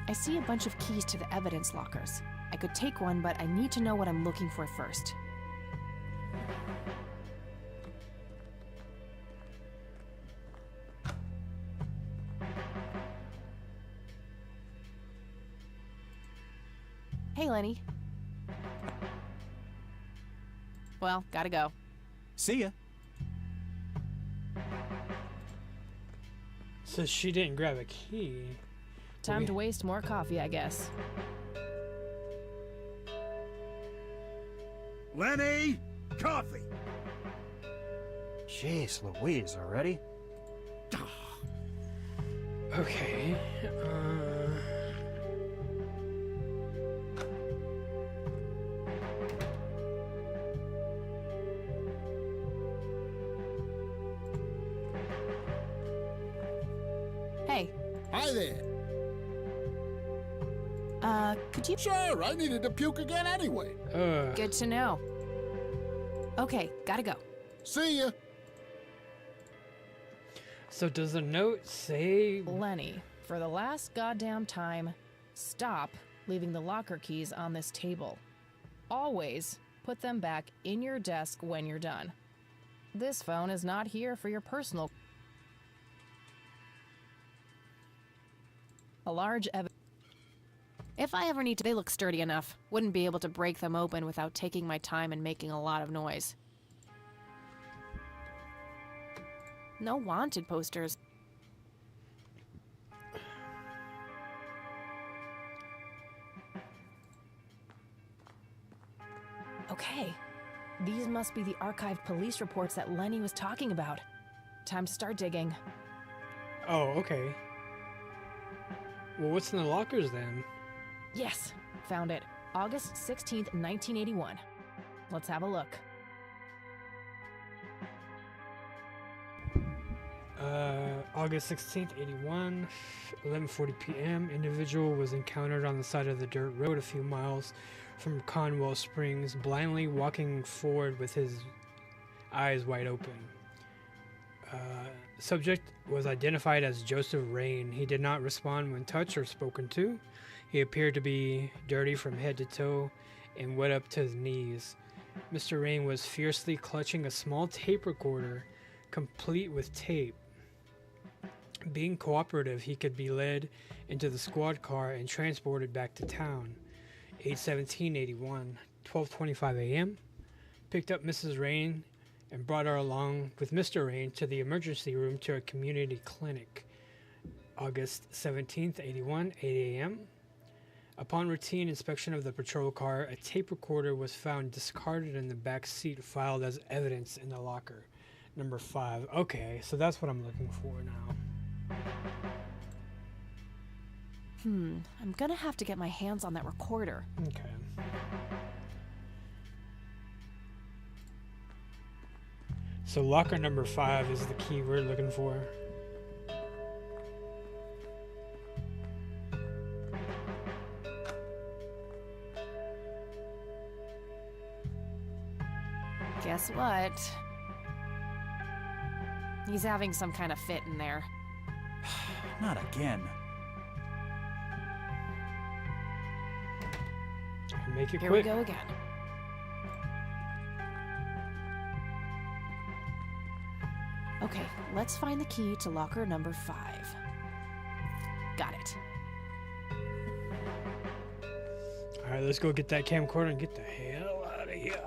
I see a bunch of keys to the evidence lockers. I could take one, but I need to know what I'm looking for first. Hey, Lenny. Well, gotta go. See ya. So she didn't grab a key. Time to waste more coffee, I guess. Lenny, coffee. Jeez Louise, already? Okay. Hey. Hi there. Could you... Sure, I needed to puke again anyway. Good to know. Okay, gotta go. See ya. So does the note say... Lenny, for the last goddamn time, stop leaving the locker keys on this table. Always put them back in your desk when you're done. This phone is not here for your personal... A large If I ever need to, they look sturdy enough. Wouldn't be able to break them open without taking my time and making a lot of noise. No wanted posters. Okay. These must be the archived police reports that Lenny was talking about. Time to start digging. Oh, okay. Well, what's in the lockers then? Yes, found it. August 16th, 1981. Let's have a look. August 16th, 81, 11:40 p.m. Individual was encountered on the side of the dirt road a few miles from Conwell Springs, blindly walking forward with his eyes wide open. Subject was identified as Joseph Rain. He did not respond when touched or spoken to. He appeared to be dirty from head to toe and wet up to his knees. Mr. Rain was fiercely clutching a small tape recorder, complete with tape. Being cooperative, he could be led into the squad car and transported back to town. 8/17/81, 12:25 a.m. Picked up Mrs. Rain and brought her along with Mr. Rain to the emergency room to a community clinic. August 17th, 81, 8 a.m. Upon routine inspection of the patrol car, a tape recorder was found discarded in the back seat, filed as evidence in the locker. Number 5. Okay, so that's what I'm looking for now. I'm gonna have to get my hands on that recorder. Okay. So locker number 5 is the key we're looking for. Guess what? He's having some kind of fit in there. Not again. Make it Here quick. we go again. Okay, let's find the key to locker number 5. Got it. Alright, let's go get that camcorder and get the hell out of here.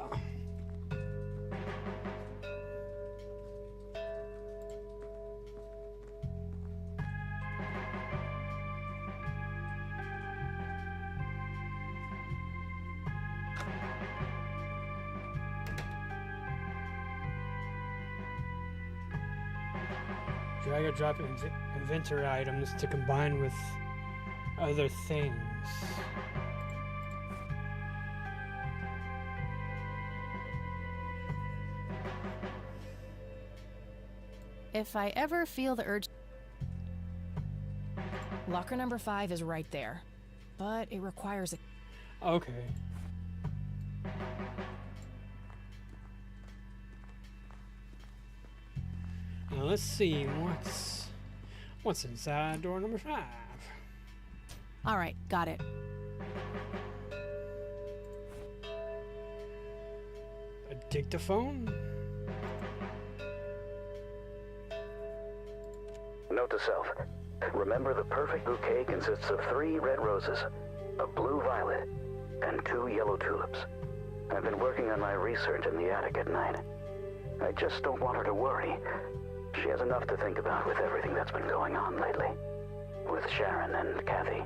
Drag or drop inventory items to combine with other things. If I ever feel the urge... Locker number 5 is right there, but it requires a... Okay. Now let's see what's inside door number 5. All right, got it. A dictaphone? Note to self. Remember, the perfect bouquet consists of 3 red roses, a blue violet, and 2 yellow tulips. I've been working on my research in the attic at night. I just don't want her to worry. She has enough to think about with everything that's been going on lately. With Sharon and Kathy.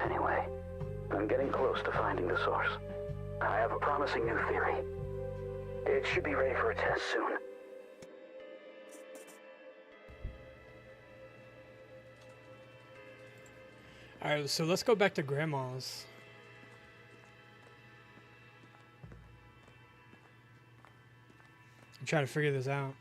Anyway, I'm getting close to finding the source. I have a promising new theory. It should be ready for a test soon. Alright, so let's go back to Grandma's. I'm trying to figure this out.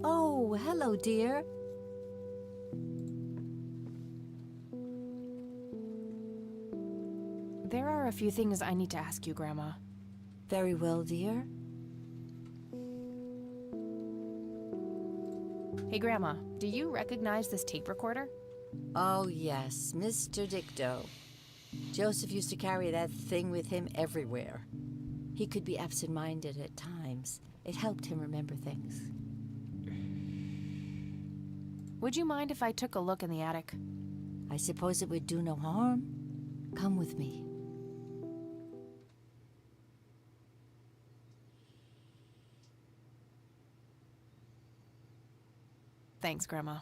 Oh, hello, dear. There are a few things I need to ask you, Grandma. Very well, dear. Hey, Grandma, do you recognize this tape recorder? Oh, yes, Mr. Dicto. Joseph used to carry that thing with him everywhere. He could be absent-minded at times. It helped him remember things. Would you mind if I took a look in the attic? I suppose it would do no harm. Come with me. Thanks, Grandma.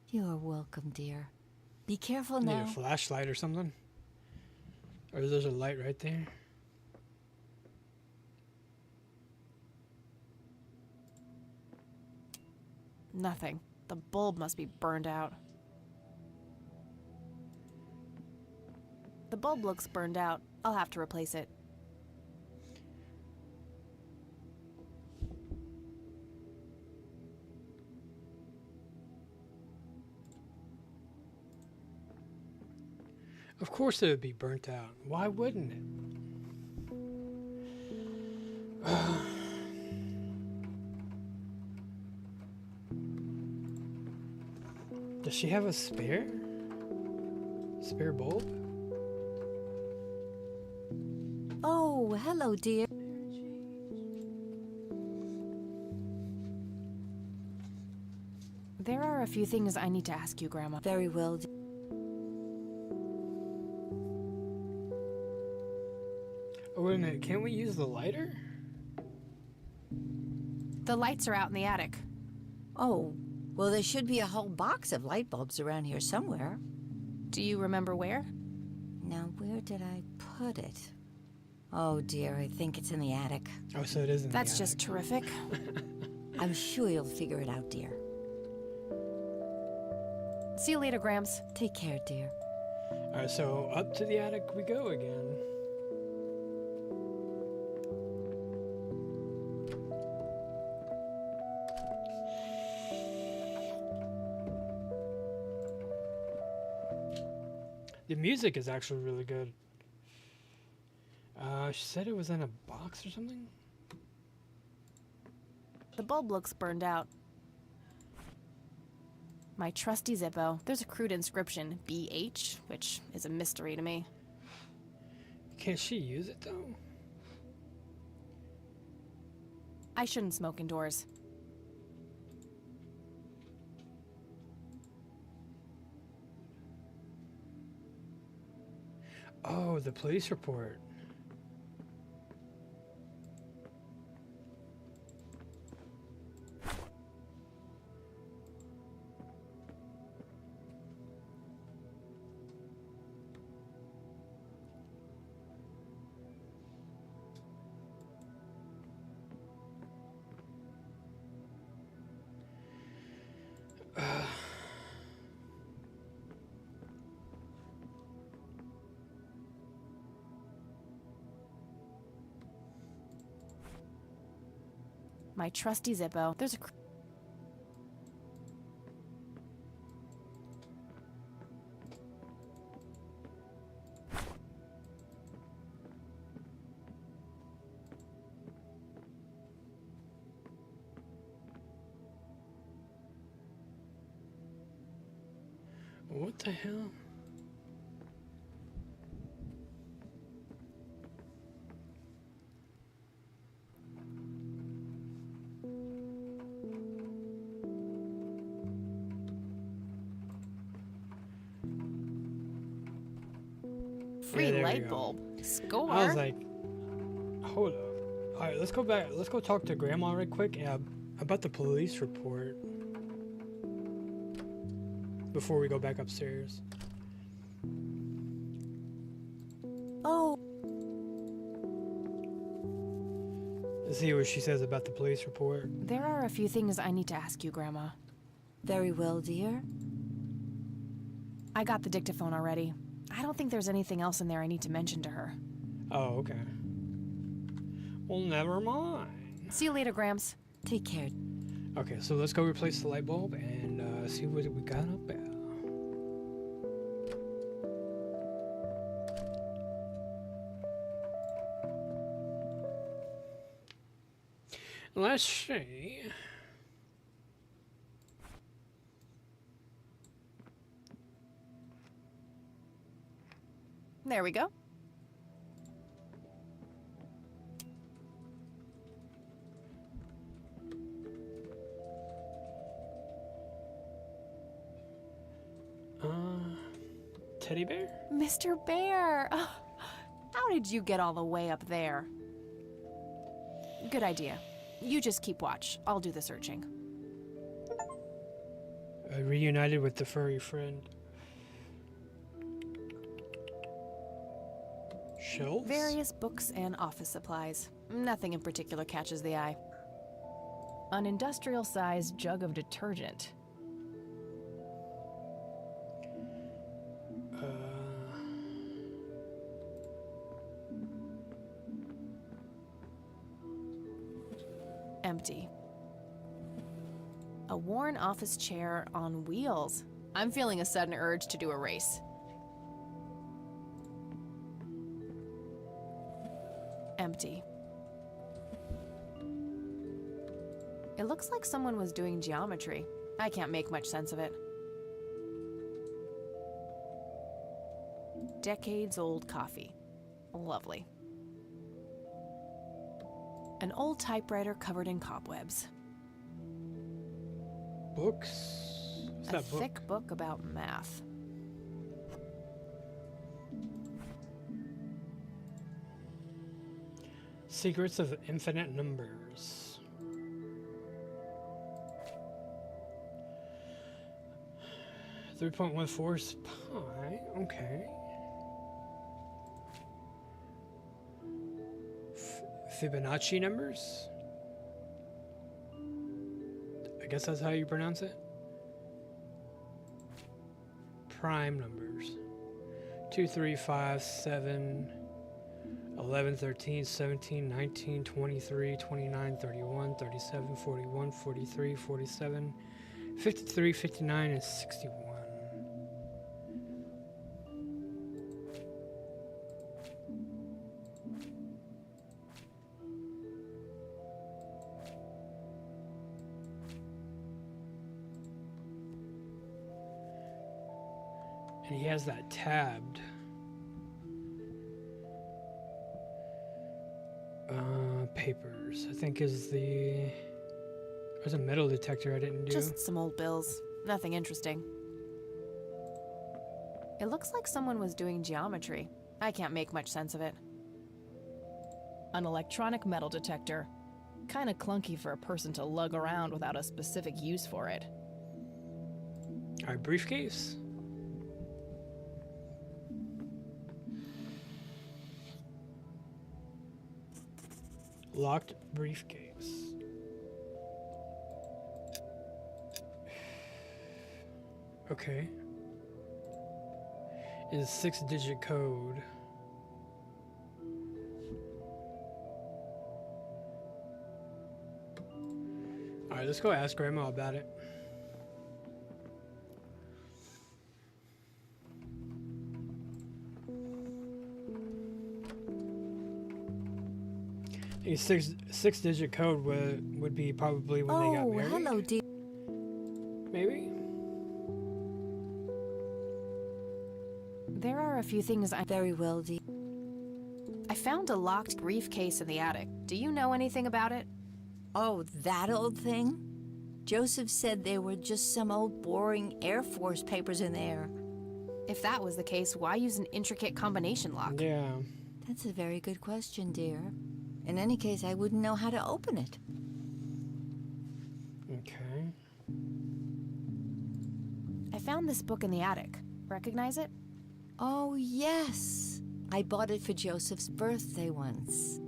You're welcome, dear. Be careful Need now. a flashlight or something? Or there's a light right there? Nothing. The bulb must be burned out. The bulb looks burned out. I'll have to replace it. Of course it would be burnt out. Why wouldn't it? Does she have a spare? Spare bulb? Oh, hello, dear. There are a few things I need to ask you, Grandma. Very well. Oh, wait a minute. Can't we use the lighter? The lights are out in the attic. Oh, well, there should be a whole box of light bulbs around here somewhere. Do you remember where? Now, where did I put it? Oh, dear, I think it's in the attic. Oh, so it is in the attic. That's just terrific. I'm sure you'll figure it out, dear. See you later, Grams. Take care, dear. Alright, so up to the attic we go again. The music is actually really good. She said it was in a box or something? The bulb looks burned out. My trusty Zippo. There's a crude inscription, BH, which is a mystery to me. Can't she use it though? I shouldn't smoke indoors. Oh, the police report. My trusty Zippo. There's a What the hell? free there light we go. bulb. Score. I was like, hold up. All right, let's go back. Let's go talk to Grandma right quick about the police report before we go back upstairs. Oh. Let's see what she says about the police report. There are a few things I need to ask you, Grandma. Very well, dear. I got the dictaphone already. I don't think there's anything else in there I need to mention to her. Oh, okay. Well, never mind. See you later, Grams. Take care. Okay, so let's go replace the light bulb and see what we got up there. Let's see. There we go. Teddy bear? Mr. Bear! Oh, how did you get all the way up there? Good idea. You just keep watch. I'll do the searching. Reunited with the furry friend. Shelves? Various books and office supplies. Nothing in particular catches the eye. An industrial-sized jug of detergent. Empty. A worn office chair on wheels. I'm feeling a sudden urge to do a race. Empty. It looks like someone was doing geometry. I can't make much sense of it. Decades-old coffee. Lovely. An old typewriter covered in cobwebs. Books? What's A that book? thick book about math. Secrets of Infinite Numbers. .14 pi. Okay. Fibonacci numbers? I guess that's how you pronounce it. Prime numbers. 2, 3, 5, 7, 11, 13, 17, 19, 23, 29, 31, 37, 41, 43, 47, 53, 59, and 61. And he has that tabbed. Papers, I think is the... There's a metal detector I didn't do. Just some old bills. Nothing interesting. It looks like someone was doing geometry. I can't make much sense of it. An electronic metal detector. Kinda clunky for a person to lug around without a specific use for it. Alright, briefcase. Locked briefcase. Okay. Is 6-digit code. Alright, let's go ask Grandma about it. A six-digit code would be probably when they got married. Oh, hello, dear. Maybe. There are a few things I... Very well, dear. I found a locked briefcase in the attic. Do you know anything about it? Oh, that old thing? Joseph said there were just some old boring Air Force papers in there. If that was the case, why use an intricate combination lock? Yeah. That's a very good question, dear. In any case, I wouldn't know how to open it. Okay. I found this book in the attic. Recognize it? Oh, yes. I bought it for Joseph's birthday once.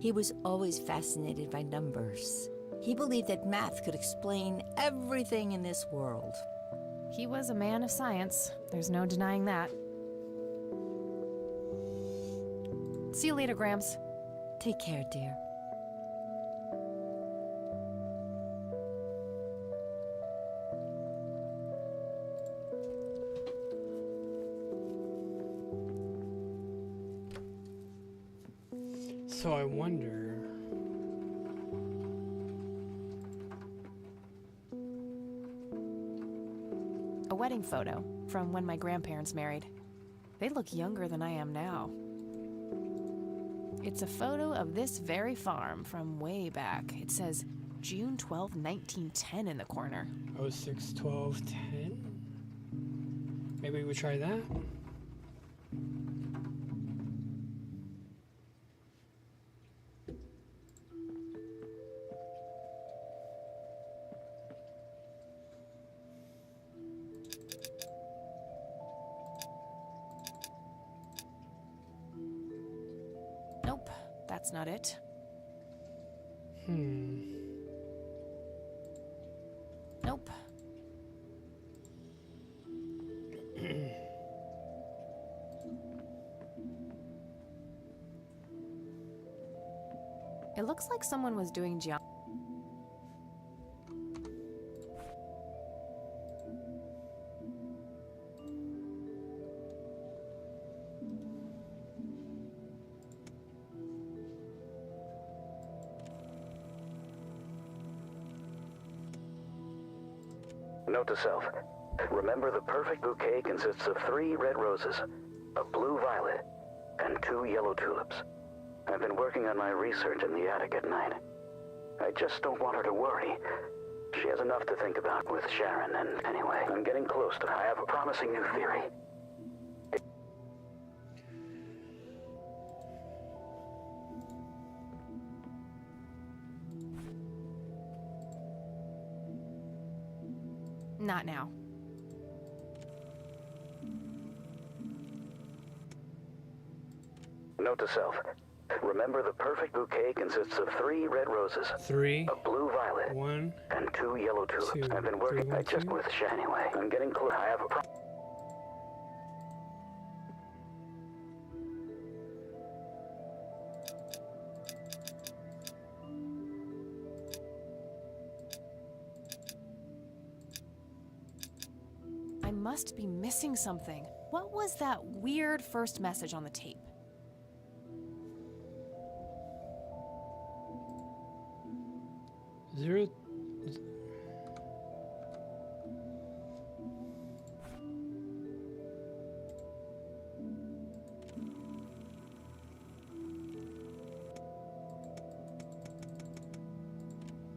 He was always fascinated by numbers. He believed that math could explain everything in this world. He was a man of science. There's no denying that. See you later, Gramps. Take care, dear. So I wonder... A wedding photo from when my grandparents married. They look younger than I am now. It's a photo of this very farm from way back. It says June 12, 1910 in the corner. 06/12/10. Maybe we try that. Nope, that's not it. Nope. It looks like someone was doing Note to self. Remember, the perfect bouquet consists of 3 red roses, a blue violet, and 2 yellow tulips. I've been working on my research in the attic at night. I just don't want her to worry. She has enough to think about with Sharon, and anyway, I'm getting close to... I have a promising new theory. Not now. Note to self. Remember, the perfect bouquet consists of 3 red roses, 3, a blue violet, 1, and 2 yellow tulips. 2, I've been working 3, 1, just 2. with Sharon anyway. I'm getting close. I have a I must be missing something. What was that weird first message on the tape? Zero.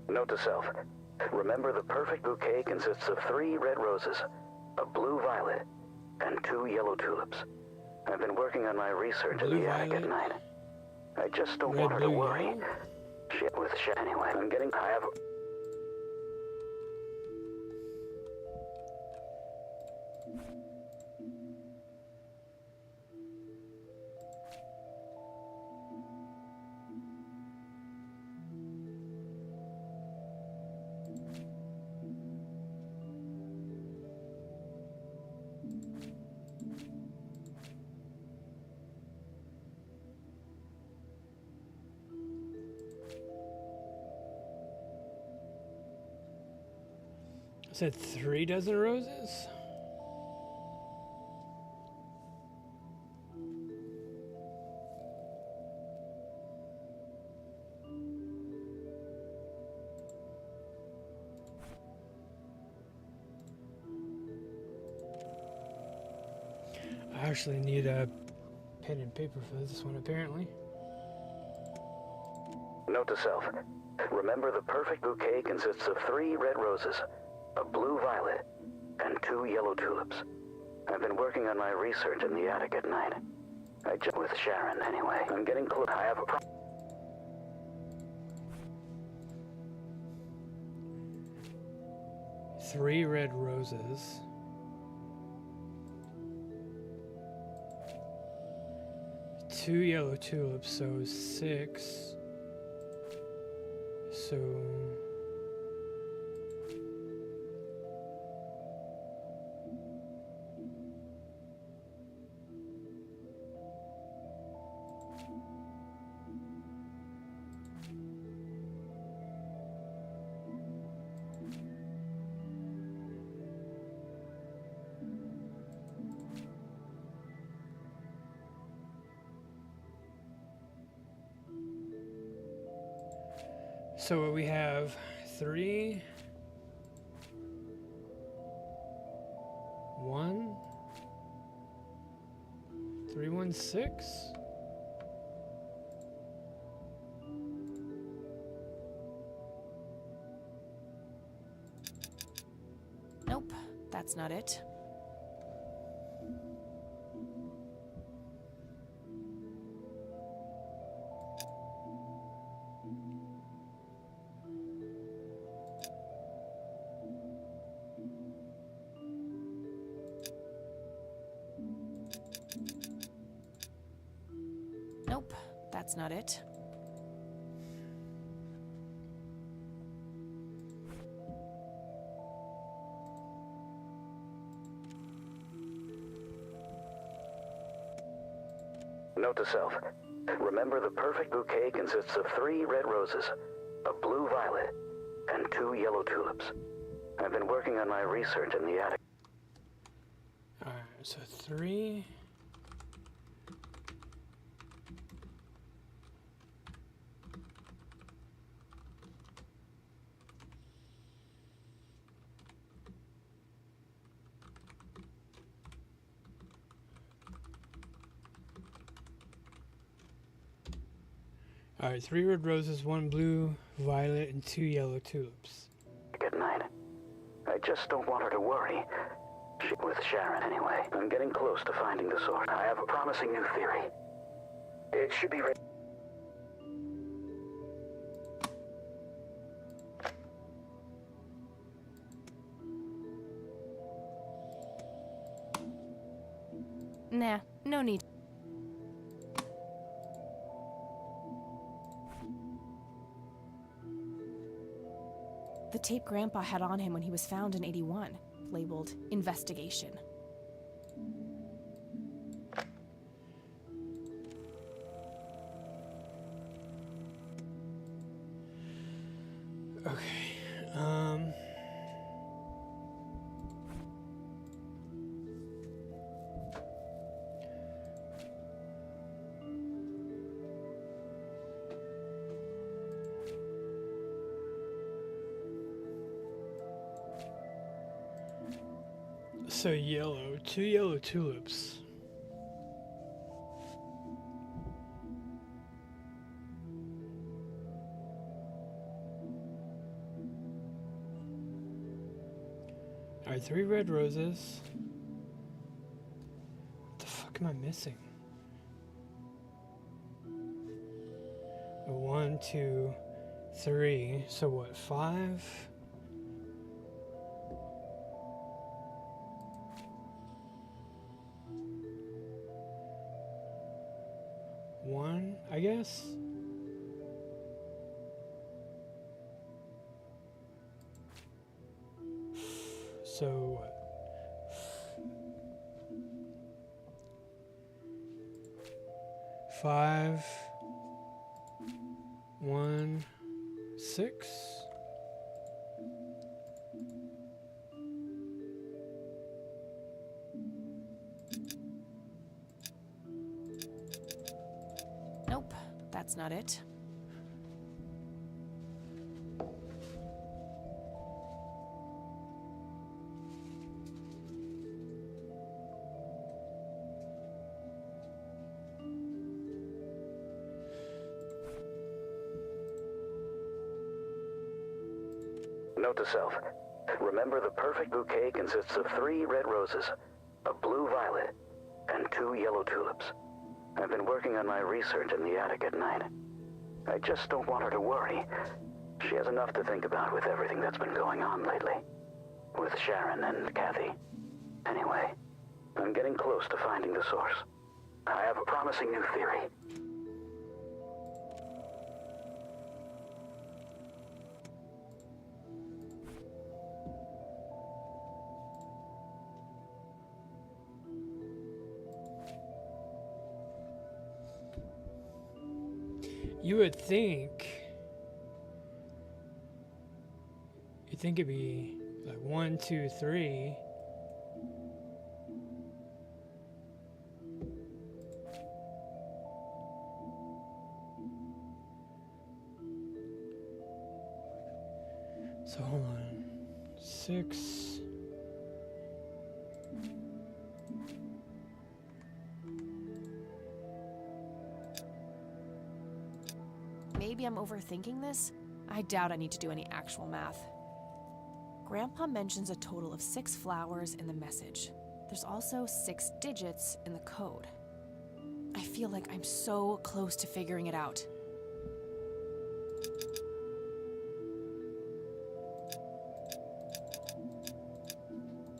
Note to self. Remember, the perfect bouquet consists of 3 red roses, a blue violet, and 2 yellow tulips. I've been working on my research in the attic at night. I just don't want her to worry. Shit with shit anyway. I'm getting... I have... Said 3 dozen roses? I actually need a pen and paper for this one, apparently. Note to self. Remember, the perfect bouquet consists of 3 red roses, a blue violet, and 2 yellow tulips. I've been working on my research in the attic at night. I just... with Sharon, anyway. I'm getting close. I have a pro... 3 red roses. Two yellow tulips, so 6. So... So we have 3, 1, 316. Nope, that's not it. Nope, that's not it. Note to self. Remember, the perfect bouquet consists of 3 red roses, a blue violet, and 2 yellow tulips. I've been working on my research in the attic. Alright, so 3. Alright, 3 red roses, 1 blue violet, and 2 yellow tulips. Good night. I just don't want her to worry. With Sharon, anyway. I'm getting close to finding the source. I have a promising new theory. It should be ready. Nah, no need. The tape Grandpa had on him when he was found in 81, labeled Investigation. Okay, so yellow, 2 yellow tulips. Alright, 3 red roses. What the fuck am I missing? 1, 2, 3. So what, 5? One, I guess. So what? 5, 1, 6. Nope, that's not it. Note to self. Remember, the perfect bouquet consists of 3 red roses, a blue violet, and 2 yellow tulips. I've been working on my research in the attic at night. I just don't want her to worry. She has enough to think about with everything that's been going on lately. With Sharon and Kathy. Anyway, I'm getting close to finding the source. I have a promising new theory. You would think. You'd think it'd be like 1, 2, 3. So hold on. 6. maybe I'm overthinking this. I doubt I need to do any actual math. Grandpa mentions a total of 6 flowers in the message. There's also 6 digits in the code. I feel like I'm so close to figuring it out.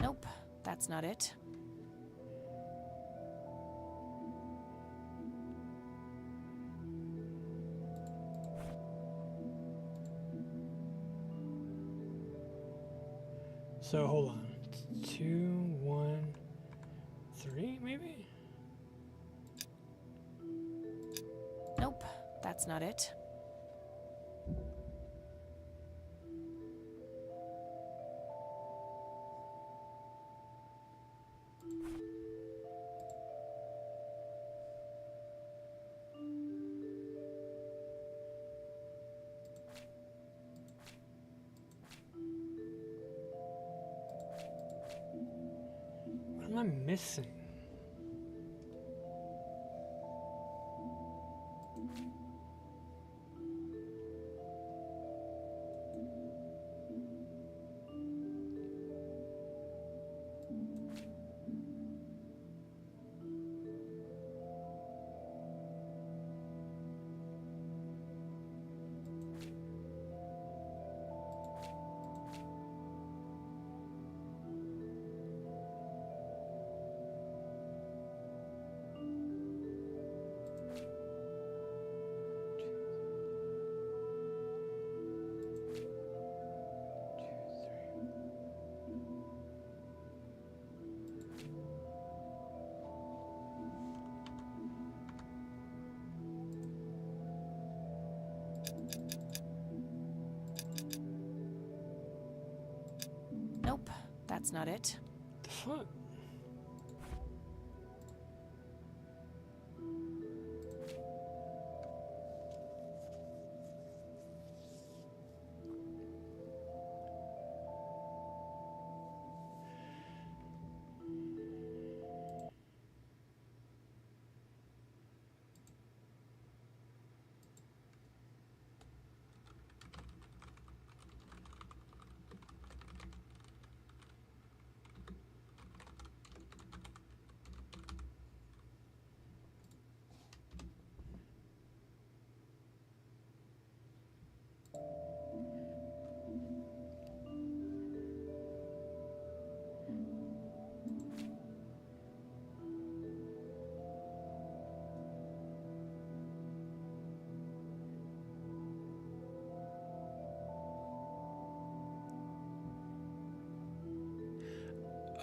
Nope, that's not it. So hold on. 2, 1, 3, maybe? Nope, that's not it. What am I missing? Nope, that's not it. The fuck?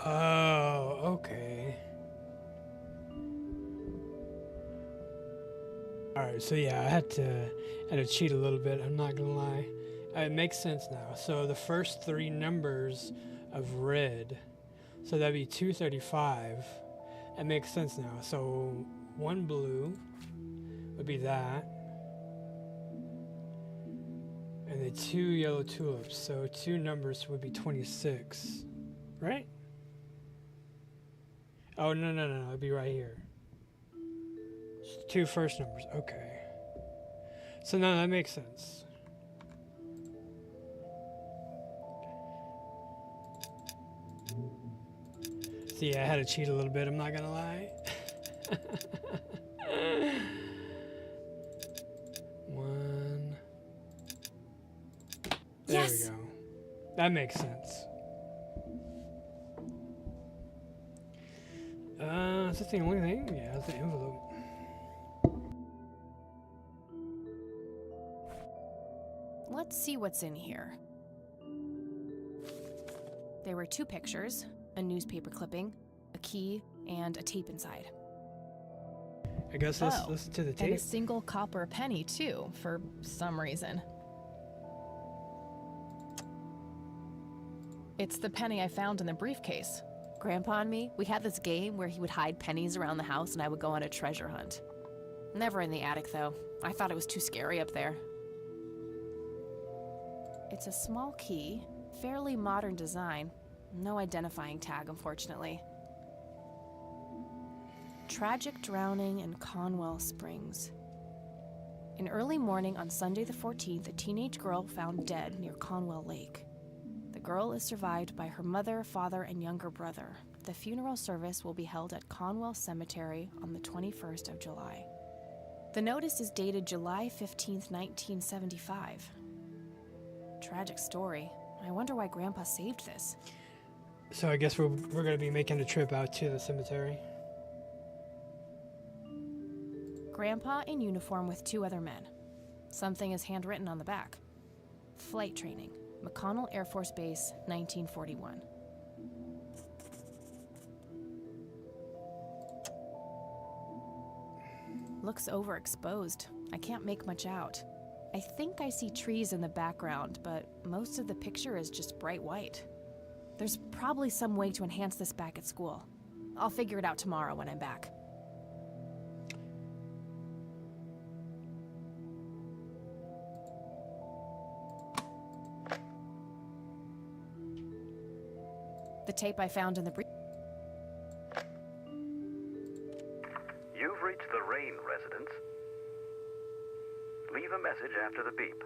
Oh, okay. Alright, so yeah, I had to cheat a little bit, I'm not gonna lie. It makes sense now. So the first 3 numbers of red, so that'd be 235. It makes sense now. So 1 blue would be that. And the 2 yellow tulips, so 2 numbers would be 26, right? Oh, no, it'd be right here. 2 first numbers, okay. So now that makes sense. See, I had to cheat a little bit, I'm not gonna lie. 1. There Yes! we go. That makes sense. Is that the only thing? Yeah, it's the envelope. Let's see what's in here. There were 2 pictures, a newspaper clipping, a key, and a tape inside. I guess let's listen to the And tape. a single copper penny, too, for some reason. It's the penny I found in the briefcase. Grandpa and me, we had this game where he would hide pennies around the house and I would go on a treasure hunt. Never in the attic, though. I thought it was too scary up there. It's a small key, fairly modern design. No identifying tag, unfortunately. Tragic drowning in Conwell Springs. In early morning on Sunday the 14th, a teenage girl found dead near Conwell Lake. The girl is survived by her mother, father, and younger brother. The funeral service will be held at Conwell Cemetery on the 21st of July. The notice is dated July 15th, 1975. Tragic story. I wonder why Grandpa saved this. So I guess we're going to be making a trip out to the cemetery. Grandpa in uniform with 2 other men. Something is handwritten on the back. Flight training, McConnell Air Force Base, 1941. Looks overexposed. I can't make much out. I think I see trees in the background, but most of the picture is just bright white. There's probably some way to enhance this back at school. I'll figure it out tomorrow when I'm back. The tape I found in the You've reached the Rain residence. Leave a message after the beep.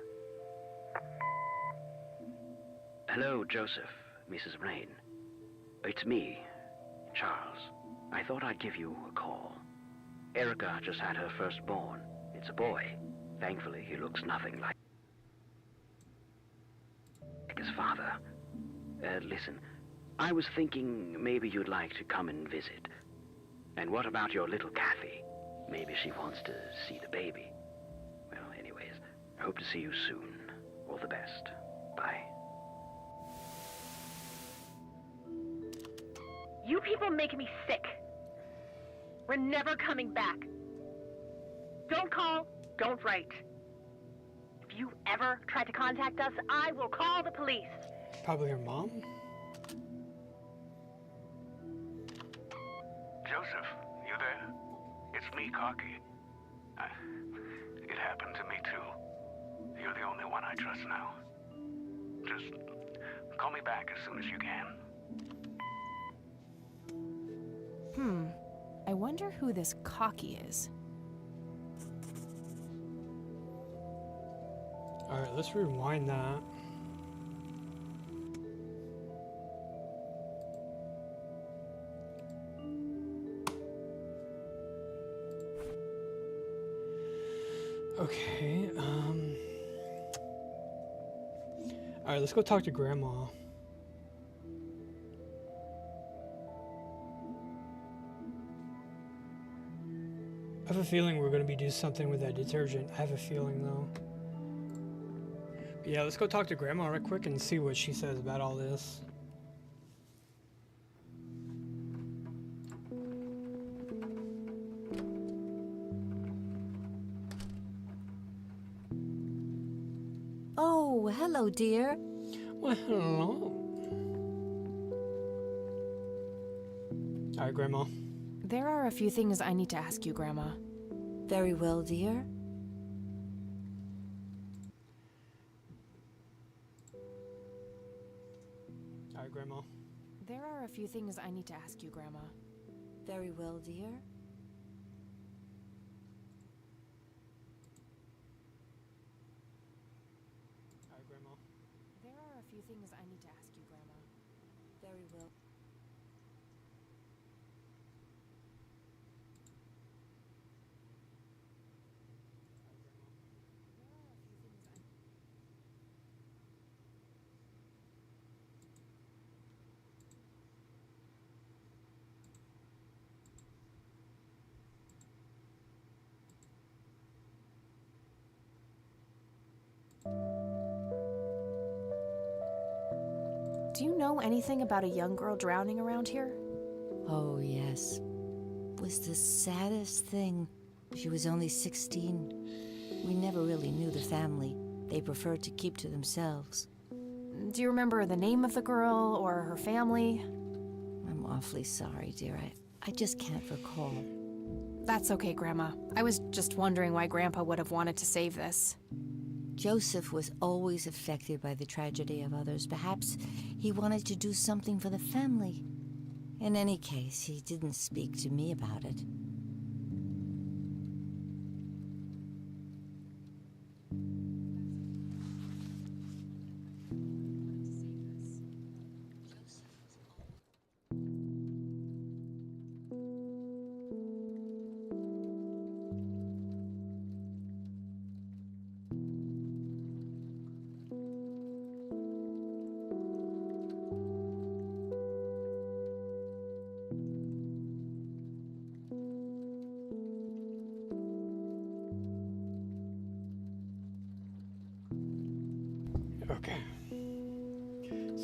Hello, Joseph, Mrs. Rain. It's me, Charles. I thought I'd give you a call. Erica just had her firstborn. It's a boy. Thankfully, he looks nothing like his father. Listen, I was thinking maybe you'd like to come and visit. And what about your little Kathy? Maybe she wants to see the baby. Well, anyways, I hope to see you soon. All the best. Bye. You people make me sick. We're never coming back. Don't call, don't write. If you ever try to contact us, I will call the police. Probably her mom? Joseph, you there? It's me, Cocky. It happened to me, too. You're the only one I trust now. Just call me back as soon as you can. I wonder who this Cocky is. Alright, let's rewind that. Okay, alright, let's go talk to Grandma. I have a feeling we're going to be doing something with that detergent. I have a feeling, though. But yeah, let's go talk to Grandma real quick and see what she says about all this. Oh, hello, dear. Well, hello. Alright, Grandma. There are a few things I need to ask you, Grandma. Very well, dear. Alright, Grandma. There are a few things I need to ask you, Grandma. Very well, dear. Alright, Grandma. There are a few things I need to ask you, Grandma. Very well. Do you know anything about a young girl drowning around here? Oh, yes. It was the saddest thing. She was only 16. We never really knew the family. They preferred to keep to themselves. Do you remember the name of the girl or her family? I'm awfully sorry, dear. I just can't recall. That's okay, Grandma. I was just wondering why Grandpa would have wanted to save this. Joseph was always affected by the tragedy of others. Perhaps he wanted to do something for the family. In any case, he didn't speak to me about it.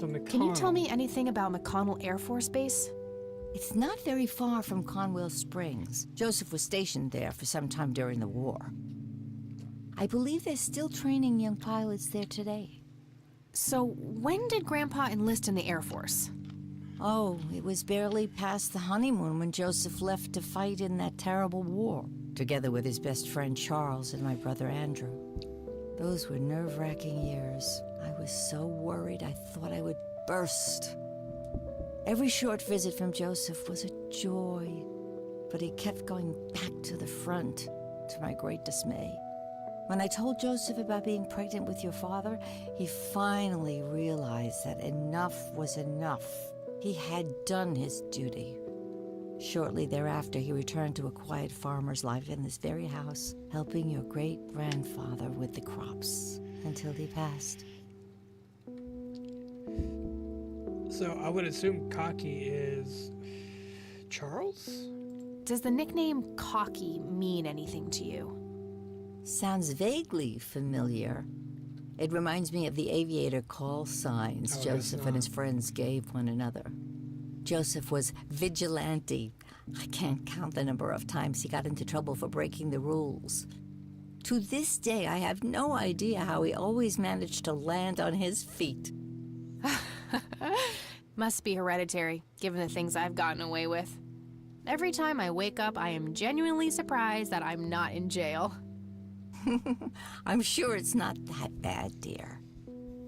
So McConnell. Can you tell me anything about McConnell Air Force Base? It's not very far from Conwell Springs. Joseph was stationed there for some time during the war. I believe they're still training young pilots there today. So, when did Grandpa enlist in the Air Force? Oh, it was barely past the honeymoon when Joseph left to fight in that terrible war, together with his best friend Charles and my brother Andrew. Those were nerve-wracking years. I was so worried I thought I would burst. Every short visit from Joseph was a joy, but he kept going back to the front, to my great dismay. When I told Joseph about being pregnant with your father, he finally realized that enough was enough. He had done his duty. Shortly thereafter, he returned to a quiet farmer's life in this very house, helping your great-grandfather with the crops, until he passed. So I would assume Cocky is Charles? Does the nickname Cocky mean anything to you? Sounds vaguely familiar. It reminds me of the aviator call signs Joseph and his friends gave one another. Joseph was vigilante. I can't count the number of times he got into trouble for breaking the rules. To this day, I have no idea how he always managed to land on his feet. Must be hereditary, given the things I've gotten away with. Every time I wake up, I am genuinely surprised that I'm not in jail. I'm sure it's not that bad, dear.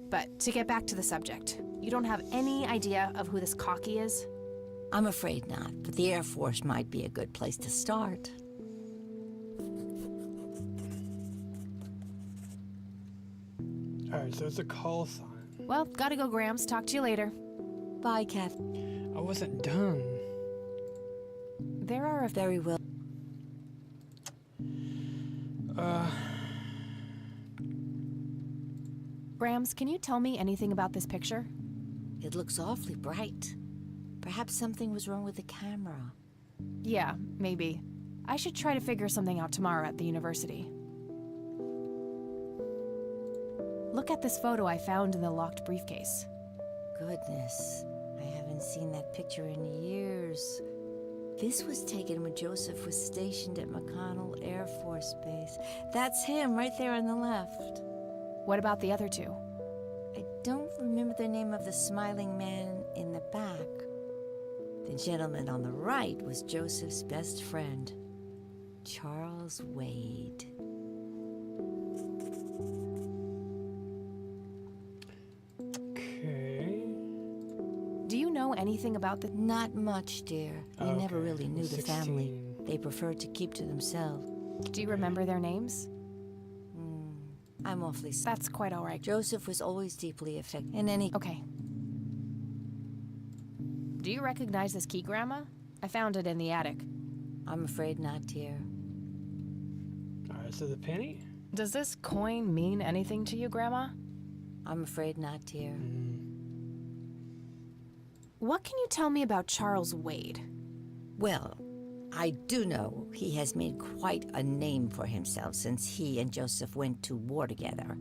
But to get back to the subject, you don't have any idea of who this Cocky is? I'm afraid not, but the Air Force might be a good place to start. Alright, so it's a call sign. Well, gotta go, Grams. Talk to you later. Bye, Kath. I wasn't done. There are a very well. Grams, can you tell me anything about this picture? It looks awfully bright. Perhaps something was wrong with the camera. Yeah, maybe. I should try to figure something out tomorrow at the university. Look at this photo I found in the locked briefcase. Goodness, I haven't seen that picture in years. This was taken when Joseph was stationed at McConnell Air Force Base. That's him right there on the left. What about the other two? I don't remember the name of the smiling man in the back. The gentleman on the right was Joseph's best friend, Charles Wade. Okay. Do you know anything about the... Not much, dear. We never really knew the family. They preferred to keep to themselves. Do you remember their names? I'm awfully sorry. That's quite all right. Joseph was always deeply affected in any... Okay. Do you recognize this key, Grandma? I found it in the attic. I'm afraid not, dear. Alright, so the penny? Does this coin mean anything to you, Grandma? I'm afraid not, dear. What can you tell me about Charles Wade? Well, I do know he has made quite a name for himself since he and Joseph went to war together.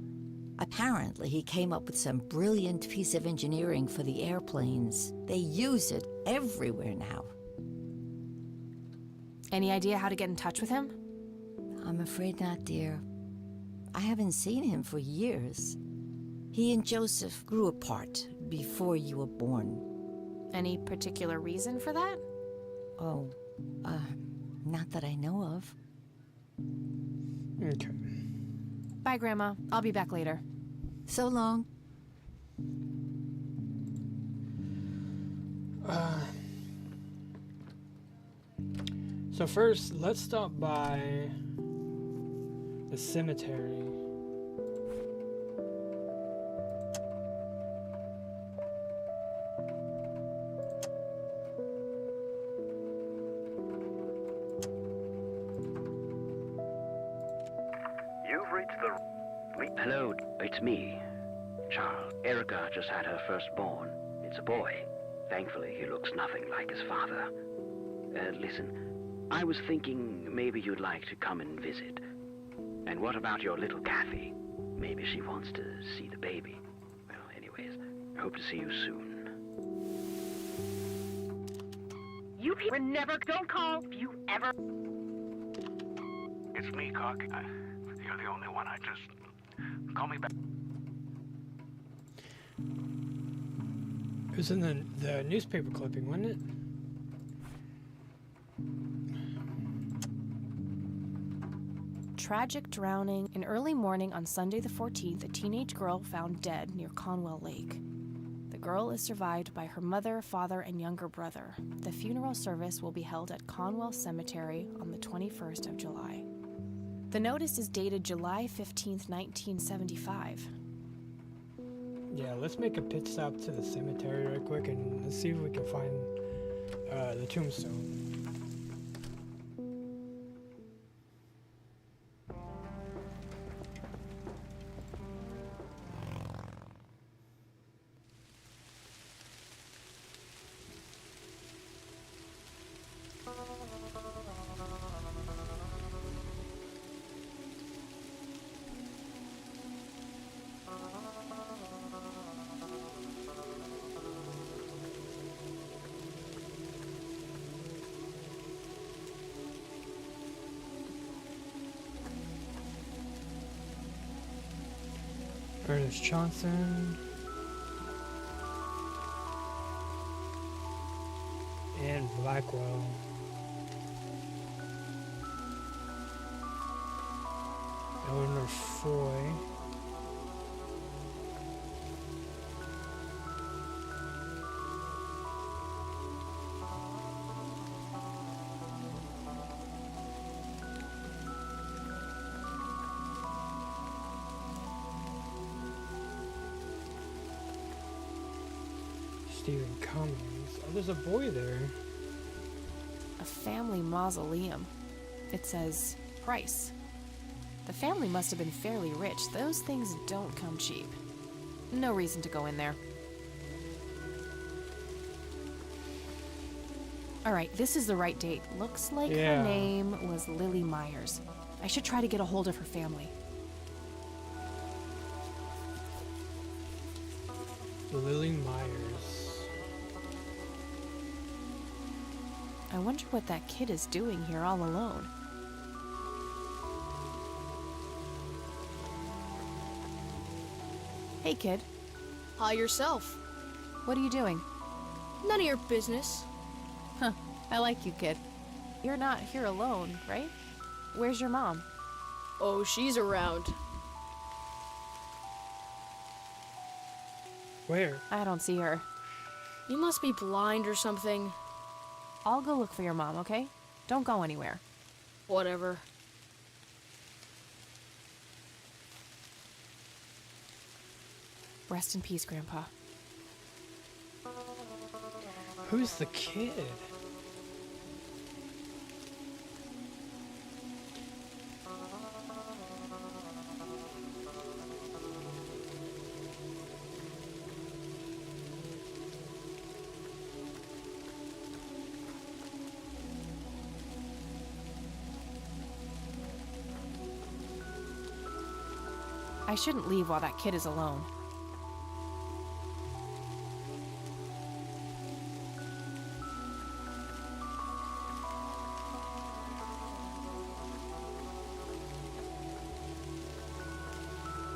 Apparently, he came up with some brilliant piece of engineering for the airplanes. They use it everywhere now. Any idea how to get in touch with him? I'm afraid not, dear. I haven't seen him for years. He and Joseph grew apart before you were born. Any particular reason for that? Oh, not that I know of. Okay. Bye, Grandma. I'll be back later. So long. So first, let's stop by the cemetery. You've reached the... Hello, it's me, Charles. Erica just had her firstborn. It's a boy. Thankfully, he looks nothing like his father. Listen, I was thinking maybe you'd like to come and visit. And what about your little Kathy? Maybe she wants to see the baby. Well, anyways, Hope to see you soon. You people never don't call if you ever. It's me, Cocky. You're the only one I just... Call me back. It was in the newspaper clipping, wasn't it? Tragic drowning. In early morning on Sunday the 14th, a teenage girl found dead near Conwell Lake. The girl is survived by her mother, father, and younger brother. The funeral service will be held at Conwell Cemetery on the 21st of July. The notice is dated July 15th, 1975. Yeah, let's make a pit stop to the cemetery right quick and let's see if we can find the tombstone. Ernest Johnson and Blackwell. Eleanor Foy. Stephen Cummings. Oh, there's a boy there. A family mausoleum. It says price. The family must have been fairly rich. Those things don't come cheap. No reason to go in there. Alright, this is the right date. Looks like her name was Lily Myers. I should try to get a hold of her family. Lily Myers. I wonder what that kid is doing here all alone. Hey, kid. Hi, yourself. What are you doing? None of your business. Huh. I like you, kid. You're not here alone, right? Where's your mom? Oh, she's around. Where? I don't see her. You must be blind or something. I'll go look for your mom, okay? Don't go anywhere. Whatever. Rest in peace, Grandpa. Who's the kid? I shouldn't leave while that kid is alone.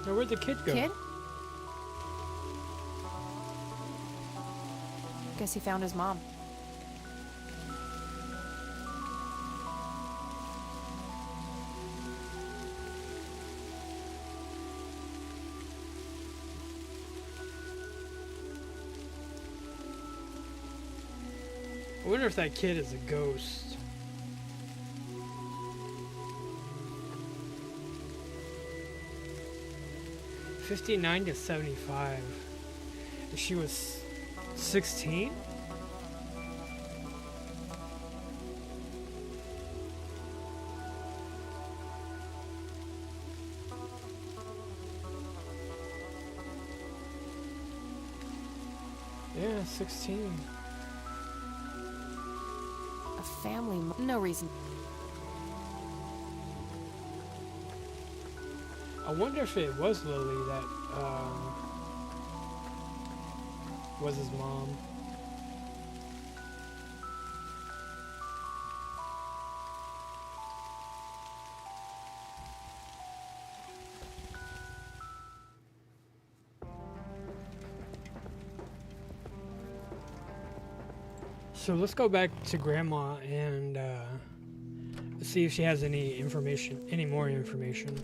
Now, where'd the kid go? Kid? Guess he found his mom. I wonder if that kid is a ghost. '59 to '75. She was 16? Yeah, 16. A family, no reason. I wonder if it was Lily that was his mom. So let's go back to Grandma and see if she has any more information.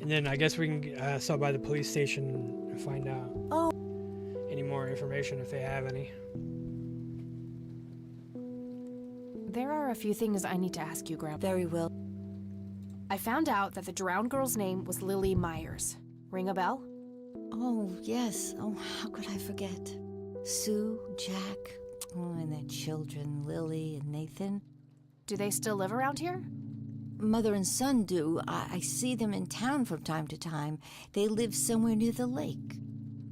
And then I guess we can stop by the police station and find out any more information if they have any. There are a few things I need to ask you, Grandma. Very well. I found out that the drowned girl's name was Lily Myers. Ring a bell? Oh, yes. Oh, how could I forget? Sue, Jack, and their children, Lily and Nathan. Do they still live around here? Mother and son do. I see them in town from time to time. They live somewhere near the lake.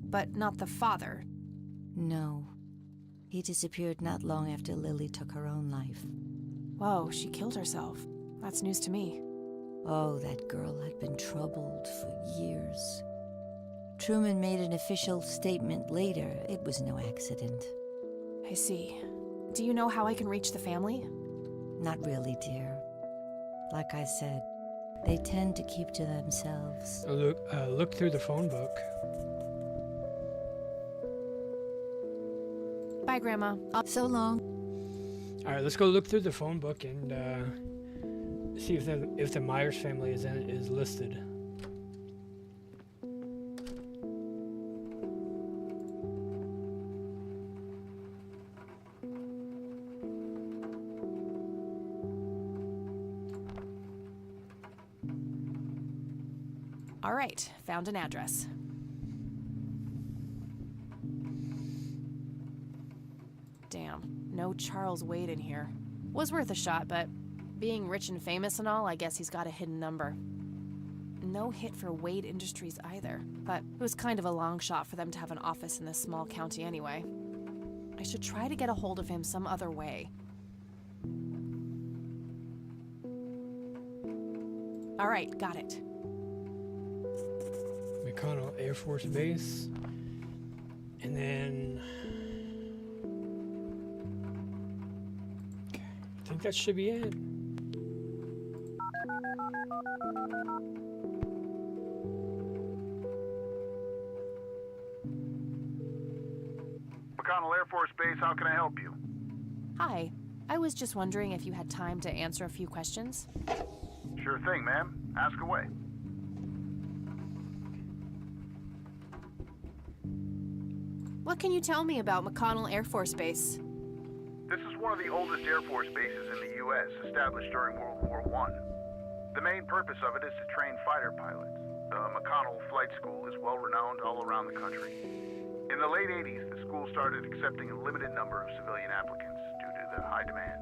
But not the father? No. He disappeared not long after Lily took her own life. Whoa, she killed herself. That's news to me. Oh, that girl had been troubled for years. Truman made an official statement later. It was no accident. I see. Do you know how I can reach the family? Not really, dear. Like I said, they tend to keep to themselves. Look through the phone book. Bye, Grandma. So long. All right, let's go look through the phone book and see if the Myers family is listed. All right, found an address. Damn, no Charles Wade in here. Was worth a shot, but being rich and famous and all, I guess he's got a hidden number. No hit for Wade Industries either, but it was kind of a long shot for them to have an office in this small county anyway. I should try to get a hold of him some other way. All right, got it. McConnell Air Force Base. And then... I think that should be it. McConnell Air Force Base, how can I help you? Hi, I was just wondering if you had time to answer a few questions. Sure thing, ma'am. Ask away. What can you tell me about McConnell Air Force Base? This is one of the oldest Air Force bases in the U.S., established during World War I. The main purpose of it is to train fighter pilots. The McConnell Flight School is well renowned all around the country. In the late 80s, the school started accepting a limited number of civilian applicants due to the high demand.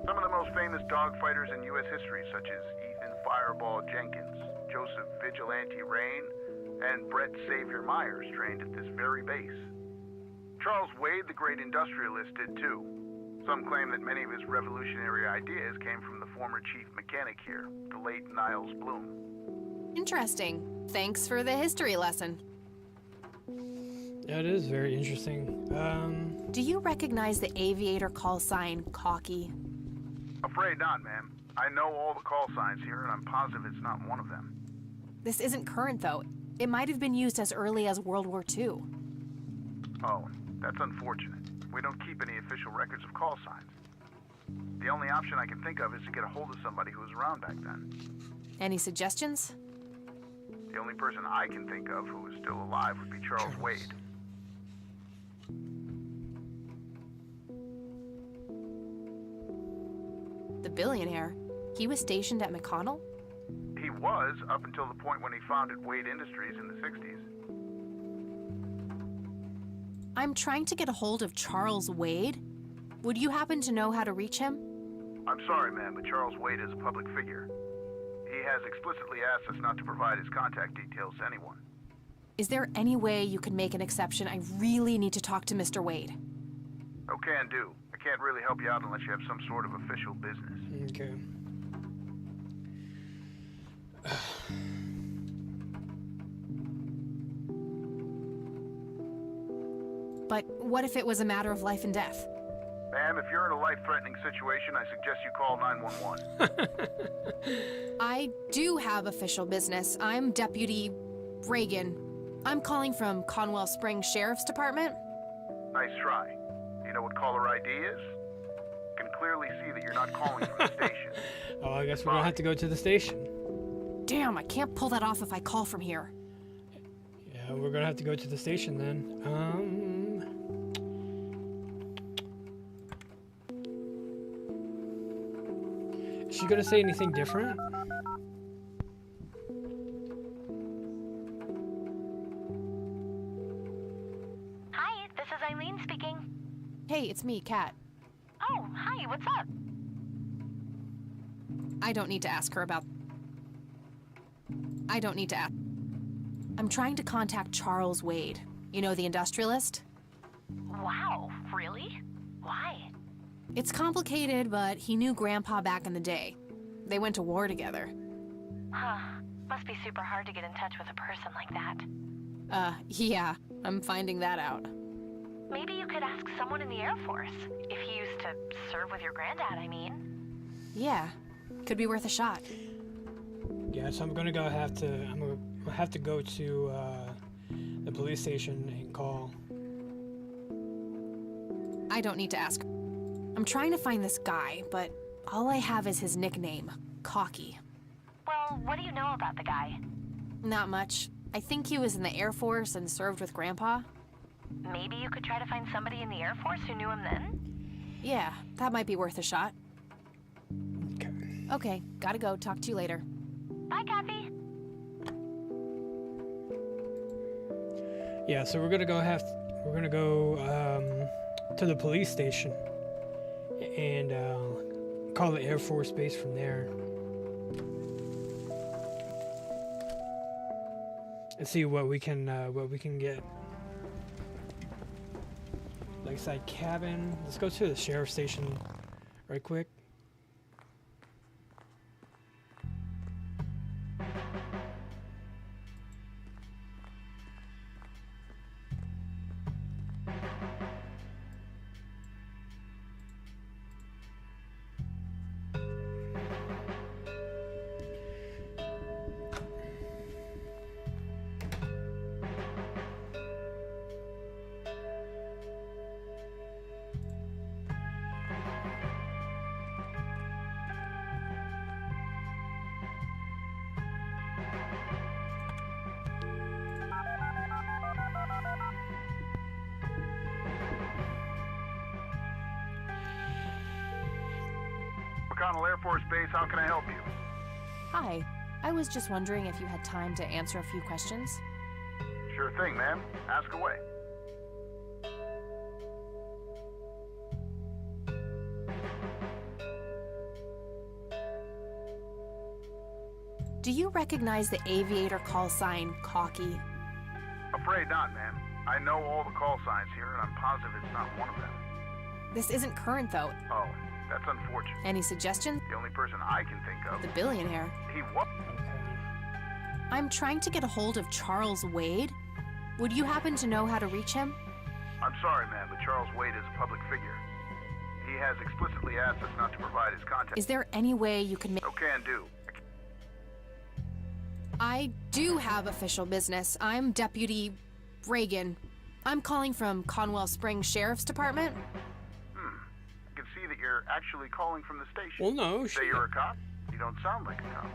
Some of the most famous dogfighters in U.S. history, such as Ethan Fireball Jenkins, Joseph Vigilante Rain, and Brett Savior Myers, trained at this very base. Charles Wade, the great industrialist, did too. Some claim that many of his revolutionary ideas came from the former chief mechanic here, the late Niles Bloom. Interesting. Thanks for the history lesson. That is very interesting. Do you recognize the aviator call sign, Cocky? Afraid not, ma'am. I know all the call signs here, and I'm positive it's not one of them. This isn't current, though. It might have been used as early as World War II. Oh, that's unfortunate. We don't keep any official records of call signs. The only option I can think of is to get a hold of somebody who was around back then. Any suggestions? The only person I can think of who is still alive would be Charles Wade. The billionaire. He was stationed at McConnell? He was, up until the point when he founded Wade Industries in the 60s. I'm trying to get a hold of Charles Wade. Would you happen to know how to reach him? I'm sorry, ma'am, but Charles Wade is a public figure. He has explicitly asked us not to provide his contact details to anyone. Is there any way you could make an exception? I really need to talk to Mr. Wade. Oh, can do. I can't really help you out unless you have some sort of official business. Okay. But what if it was a matter of life and death? Ma'am, if you're in a life-threatening situation, I suggest you call 911. I do have official business. I'm Deputy Reagan. I'm calling from Conwell Springs Sheriff's Department. Nice try. Do you know what caller ID is? Can clearly see that you're not calling from the station. Oh, I guess we're gonna have to go to the station. Damn, I can't pull that off if I call from here. Yeah, we're gonna have to go to the station then. Is she gonna say anything different? Hi, this is Eileen speaking. Hey, it's me, Kat. Oh, hi, what's up? I don't need to ask her about... I don't need to ask... I'm trying to contact Charles Wade. You know, the industrialist? Wow, really? Why? It's complicated, but he knew Grandpa back in the day. They went to war together. Huh. Must be super hard to get in touch with a person like that. Yeah, I'm finding that out. Maybe you could ask someone in the Air Force. If he used to serve with your granddad, I mean. Yeah, could be worth a shot. Yeah, so I'm gonna have to go to the police station and call. I don't need to ask. I'm trying to find this guy, but all I have is his nickname, Cocky. Well, what do you know about the guy? Not much. I think he was in the Air Force and served with Grandpa. Maybe you could try to find somebody in the Air Force who knew him then? Yeah, that might be worth a shot. Okay. Okay, gotta go. Talk to you later. Bye, Kathy. Yeah, so we're gonna go to the police station and call the Air Force Base from there and see what we can get. Lakeside cabin. Let's go to the sheriff's station right quick. McConnell Air Force Base, how can I help you? Hi. I was just wondering if you had time to answer a few questions. Sure thing, ma'am. Ask away. Do you recognize the aviator call sign, Cocky? Afraid not, ma'am. I know all the call signs here, and I'm positive it's not one of them. This isn't current, though. Oh, that's unfortunate. Any suggestions? The only person I can think of... The billionaire. He what? I'm trying to get a hold of Charles Wade. Would you happen to know how to reach him? I'm sorry, ma'am, but Charles Wade is a public figure. He has explicitly asked us not to provide his contact... Is there any way you can make... No can do. I do have official business. I'm Deputy Reagan. I'm calling from Conwell Springs Sheriff's Department. I can see that you're actually calling from the station. Well, no, Say you're a cop? You don't sound like a cop.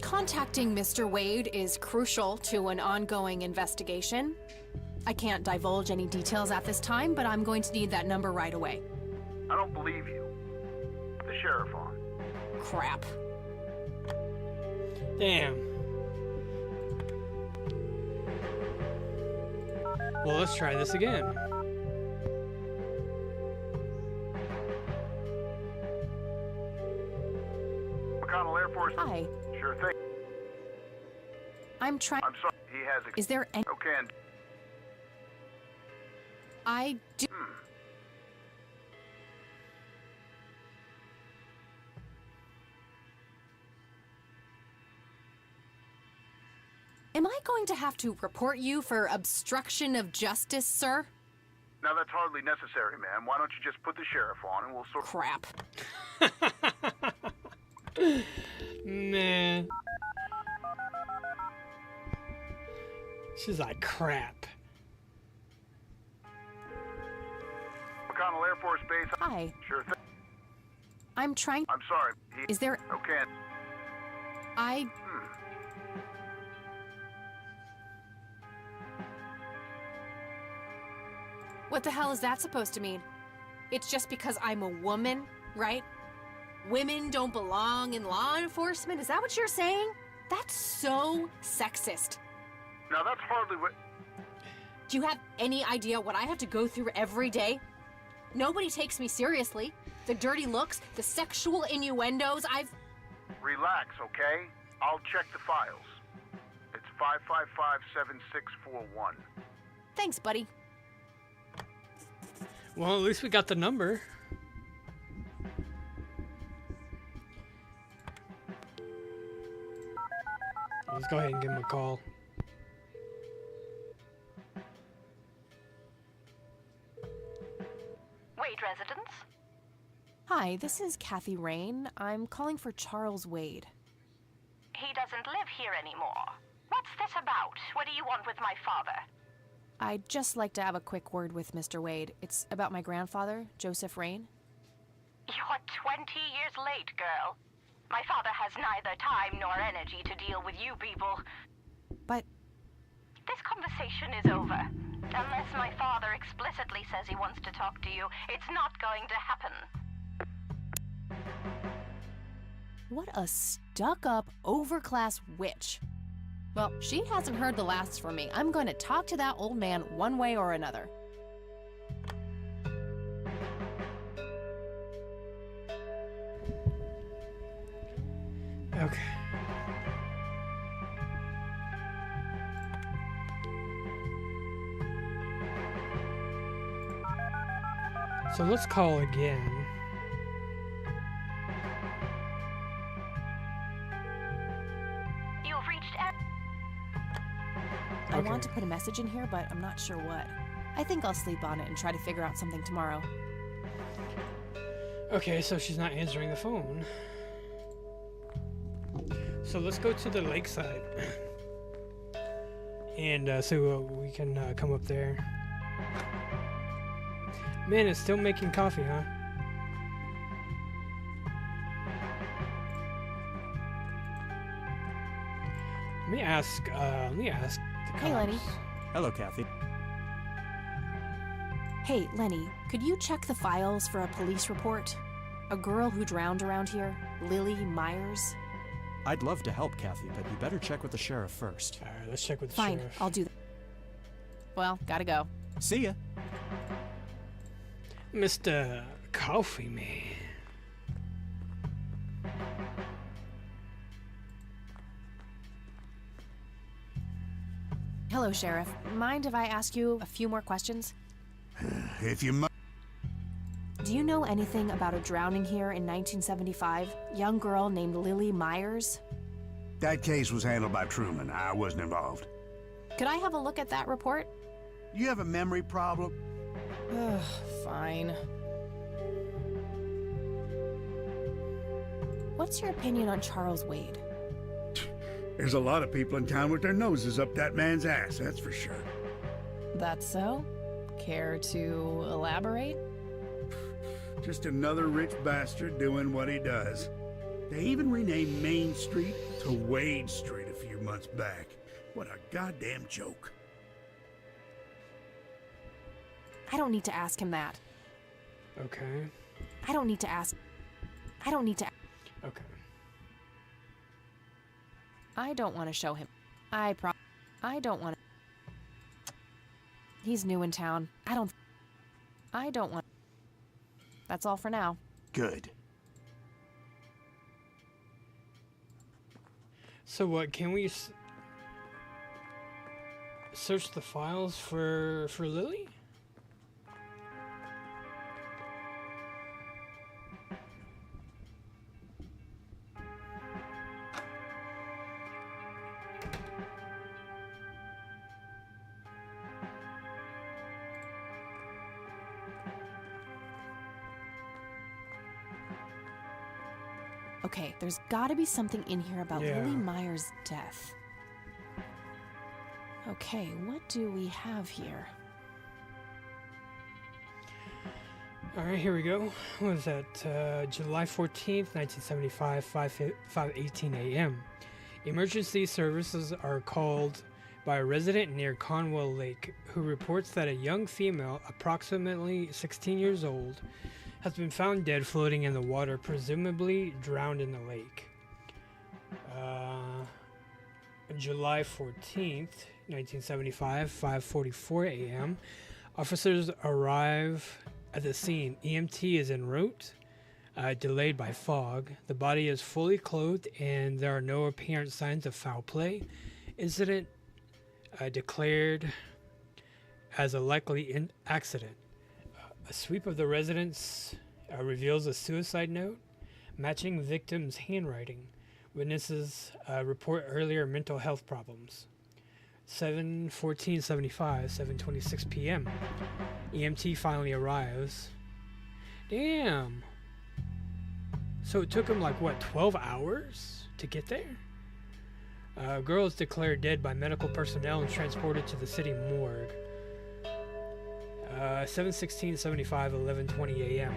Contacting Mr. Wade is crucial to an ongoing investigation. I can't divulge any details at this time, but I'm going to need that number right away. I don't believe you. The sheriff on. Crap. Damn. Well, let's try this again. McConnell Air Force. Hi. Sure thing. I'm trying. I'm sorry. He has. Is there any? Okay. I do. Am I going to have to report you for obstruction of justice, sir? Now, that's hardly necessary, ma'am. Why don't you just put the sheriff on and we'll sort... Crap. Man. She's like, crap. McConnell Air Force Base... Hi. Sure thing. I'm trying... I'm sorry. Is there... Okay. I... What the hell is that supposed to mean? It's just because I'm a woman, right? Women don't belong in law enforcement? Is that what you're saying? That's so sexist. Now, that's hardly what... Do you have any idea what I have to go through every day? Nobody takes me seriously. The dirty looks, the sexual innuendos, Relax, okay? I'll check the files. It's 555-7641. Thanks, buddy. Well, at least we got the number. Let's go ahead and give him a call. Wade residence? Hi, this is Kathy Rain. I'm calling for Charles Wade. He doesn't live here anymore. What's this about? What do you want with my father? I'd just like to have a quick word with Mr. Wade. It's about my grandfather, Joseph Rain. You're 20 years late, girl. My father has neither time nor energy to deal with you people. But... This conversation is over. Unless my father explicitly says he wants to talk to you, it's not going to happen. What a stuck-up, overclass witch. Well, she hasn't heard the last from me. I'm going to talk to that old man one way or another. Okay. So let's call again. You've reached... I want to put a message in here, but I'm not sure what. I think I'll sleep on it and try to figure out something tomorrow. Okay, so she's not answering the phone. So let's go to the lakeside. And so we can come up there. Man, it's still making coffee, huh? Let me ask the cops. Hey, Lenny. Hello, Kathy. Hey, Lenny, could you check the files for a police report? A girl who drowned around here, Lily Myers? I'd love to help, Kathy, but you better check with the sheriff first. All right, let's check with the Fine, sheriff. I'll do that. Well, gotta go. See ya. Mr. Coffee Man. Hello, Sheriff. Mind if I ask you a few more questions? If you must. Do you know anything about a drowning here in 1975? Young girl named Lily Myers? That case was handled by Truman. I wasn't involved. Could I have a look at that report? You have a memory problem? Ugh, fine. What's your opinion on Charles Wade? There's a lot of people in town with their noses up that man's ass, that's for sure. That's so? Care to elaborate? Just another rich bastard doing what he does. They even renamed Main Street to Wade Street a few months back. What a goddamn joke. I don't need to ask him that. Okay. I don't need to ask. Okay. I don't want to show him. I don't want to. He's new in town. I don't want. That's all for now. Good. So what, can we search the files for Lily? Okay, there's gotta be something in here about Yeah. Lily Myers' death. Okay, what do we have here? All right, here we go. What was that? July 14th, 1975, 5:18 a.m. Emergency services are called by a resident near Conwell Lake who reports that a young female, approximately 16 years old, has been found dead floating in the water, presumably drowned in the lake. July 14th, 1975, 5:44 a.m. Officers arrive at the scene. EMT is en route, delayed by fog. The body is fully clothed and there are no apparent signs of foul play. Incident declared as a likely accident. A sweep of the residence reveals a suicide note matching victim's handwriting. Witnesses report earlier mental health problems. 7:14:75, 7:26 p.m. EMT finally arrives. Damn. So it took him like what, 12 hours to get there? Girl is declared dead by medical personnel and transported to the city morgue. 7:16:75, 11:20 a.m.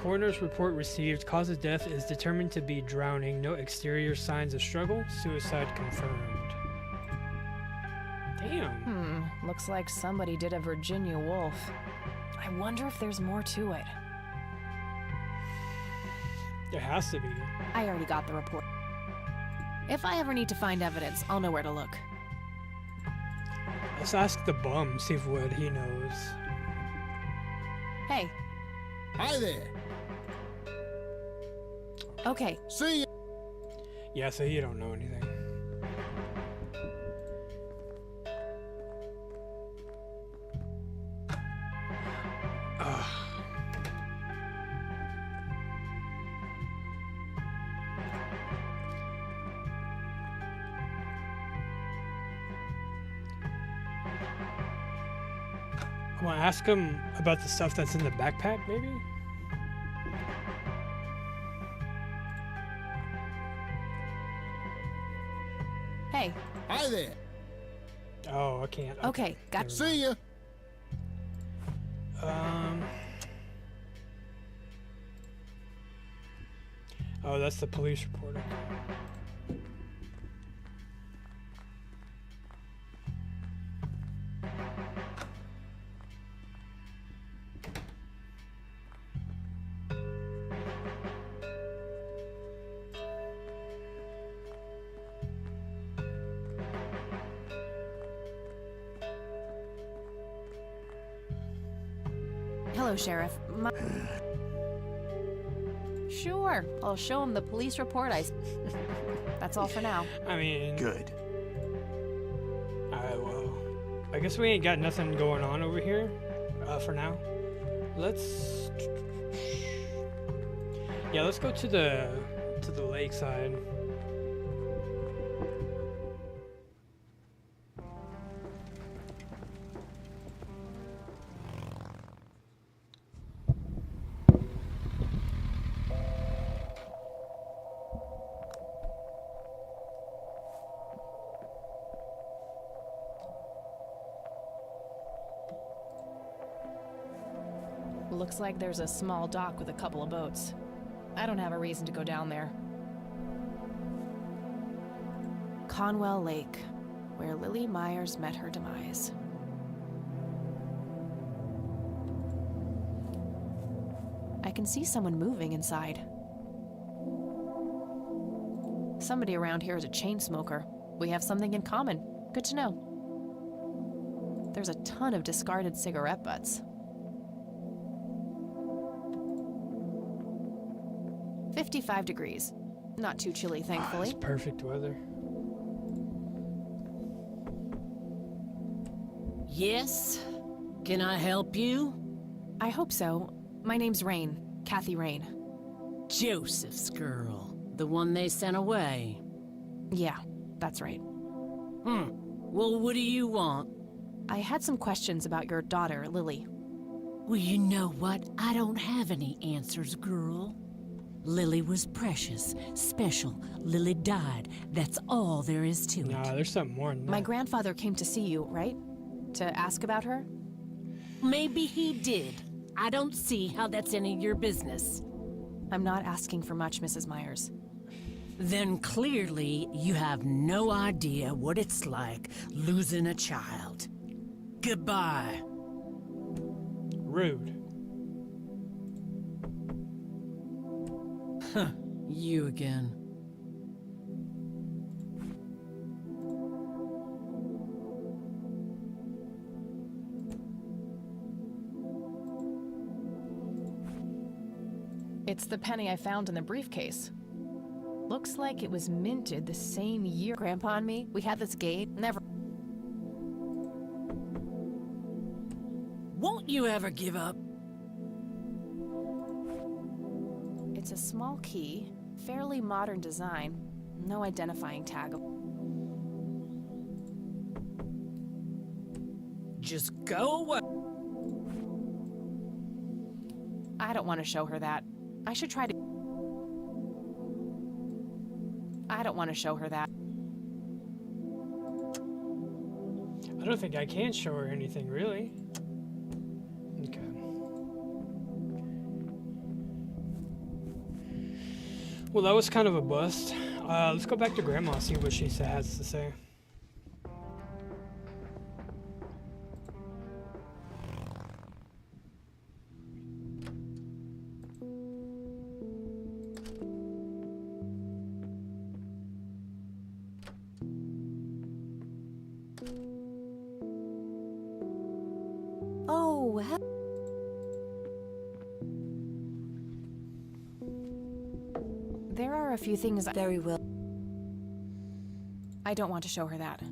Coroner's report received. Cause of death is determined to be drowning. No exterior signs of struggle. Suicide confirmed. Damn. Looks like somebody did a Virginia Woolf. I wonder if there's more to it. There has to be. I already got the report. If I ever need to find evidence, I'll know where to look. Let's ask the bum, see if what he knows. Hey. Hi there. Okay. See ya. Yeah, so you don't know anything. I want to ask him about the stuff that's in the backpack, maybe? Hey. Hi there. Oh, I can't. Okay, got. See ya. Oh, that's the police report. Okay. Hello, Sheriff. Sure, I'll show him the police report. That's all for now. I mean... Good. Alright, well... I guess we ain't got nothing going on over here, for now. Let's... Yeah, let's go to the lakeside. Looks like there's a small dock with a couple of boats. I don't have a reason to go down there. Conwell Lake, where Lily Myers met her demise. I can see someone moving inside. Somebody around here is a chain smoker. We have something in common. Good to know. There's a ton of discarded cigarette butts. 55 degrees. Not too chilly, thankfully. It's perfect weather. Yes? Can I help you? I hope so. My name's Rain. Kathy Rain. Joseph's girl. The one they sent away. Yeah, that's right. Well, what do you want? I had some questions about your daughter, Lily. Well, you know what? I don't have any answers, girl. Lily was precious, special. Lily died. That's all there is to it. Nah, there's something more than that. My grandfather came to see you, right? To ask about her? Maybe he did. I don't see how that's any of your business. I'm not asking for much, Mrs. Myers. Then clearly you have no idea what it's like losing a child. Goodbye. Rude. Huh, you again. It's the penny I found in the briefcase. Looks like it was minted the same year Grandpa and me. We had this gate. Never. Won't you ever give up? It's a small key, fairly modern design. No identifying tag. Just go away. I don't want to show her that. I should try to. I don't want to show her that. I don't think I can show her anything, really. Okay. Well, that was kind of a bust. Let's go back to Grandma, see what she has to say. Oh, there are a few things. Very well. I don't want to show her that.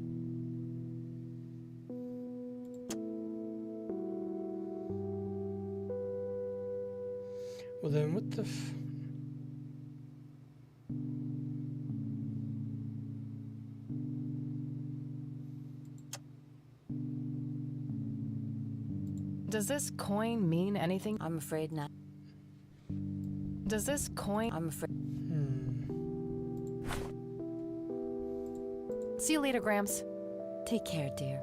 Well then, what the Does this coin mean anything? I'm afraid not. Does this coin? I'm afraid. See you later, Gramps. Take care, dear.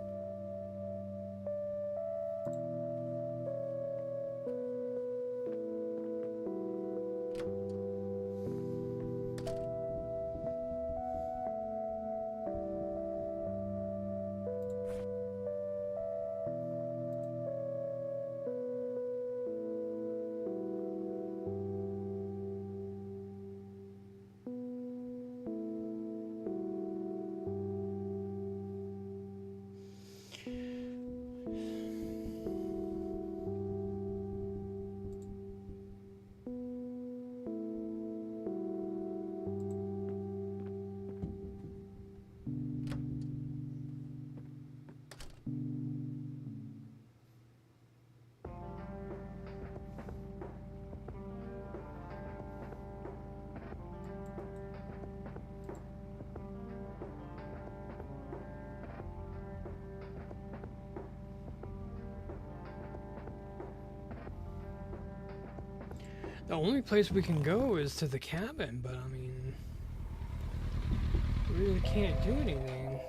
The only place we can go is to the cabin, but I mean, we really can't do anything.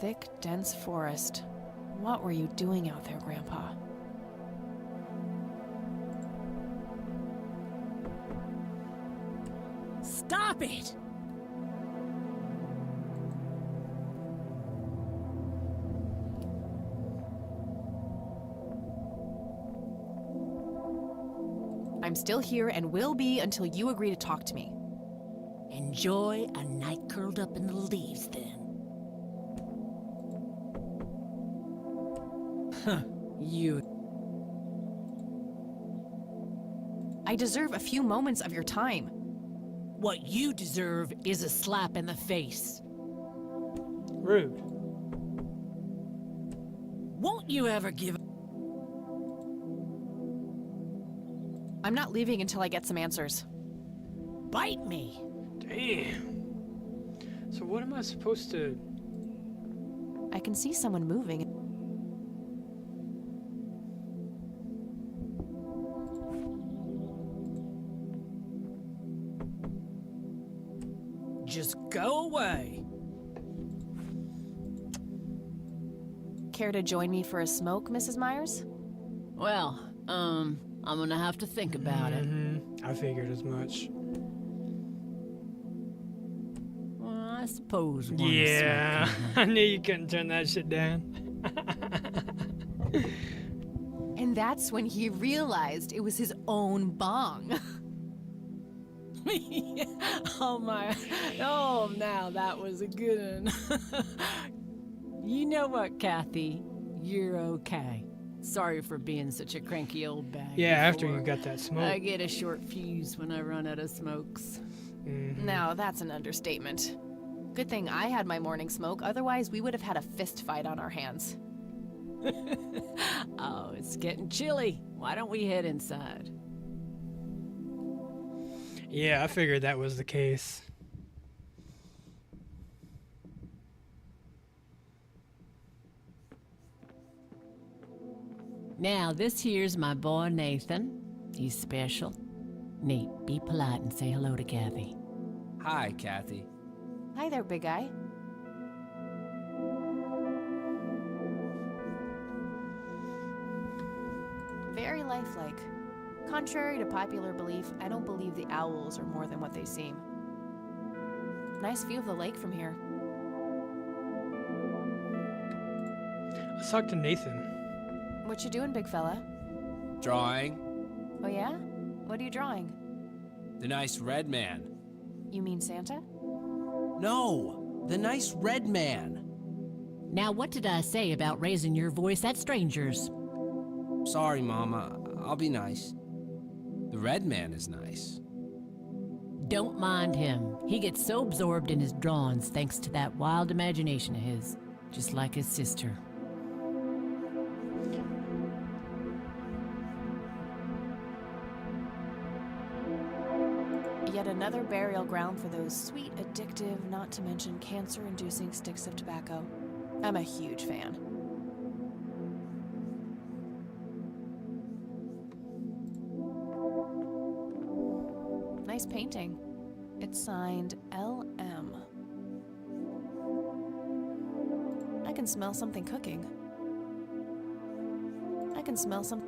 Thick, dense forest. What were you doing out there, Grandpa? Stop it! I'm still here and will be until you agree to talk to me. Enjoy a night curled up in the leaves, then. Huh, you. I deserve a few moments of your time. What you deserve is a slap in the face. Rude. Won't you ever give up? I'm not leaving until I get some answers. Bite me. Damn. So what am I supposed to... I can see someone moving. Just go away. Care to join me for a smoke, Mrs. Myers? Well, I'm gonna have to think about it. I figured as much. Well, I suppose one Yeah, smoke I knew you couldn't turn that shit down. And that's when he realized it was his own bong. Oh my, oh now that was a good one. You know what, Kathy? You're okay. Sorry for being such a cranky old bag. Yeah, after before. you got that smoke. I get a short fuse when I run out of smokes. Now, that's an understatement. Good thing I had my morning smoke, otherwise we would have had a fist fight on our hands. Oh, it's getting chilly. Why don't we head inside? Yeah, I figured that was the case. Now, this here's my boy Nathan. He's special. Nate, be polite and say hello to Kathy. Hi, Kathy. Hi there, big guy. Very lifelike. Contrary to popular belief, I don't believe the owls are more than what they seem. Nice view of the lake from here. Let's talk to Nathan. What you doing, big fella? Drawing. Oh yeah? What are you drawing? The nice red man. You mean Santa? No, the nice red man. Now, what did I say about raising your voice at strangers? Sorry, Mama. I'll be nice. The red man is nice. Don't mind him. He gets so absorbed in his drawings thanks to that wild imagination of his, just like his sister. Yet another burial ground for those sweet, addictive, not to mention cancer-inducing sticks of tobacco. I'm a huge fan. Nice painting. It's signed LM. I can smell something cooking. I can smell some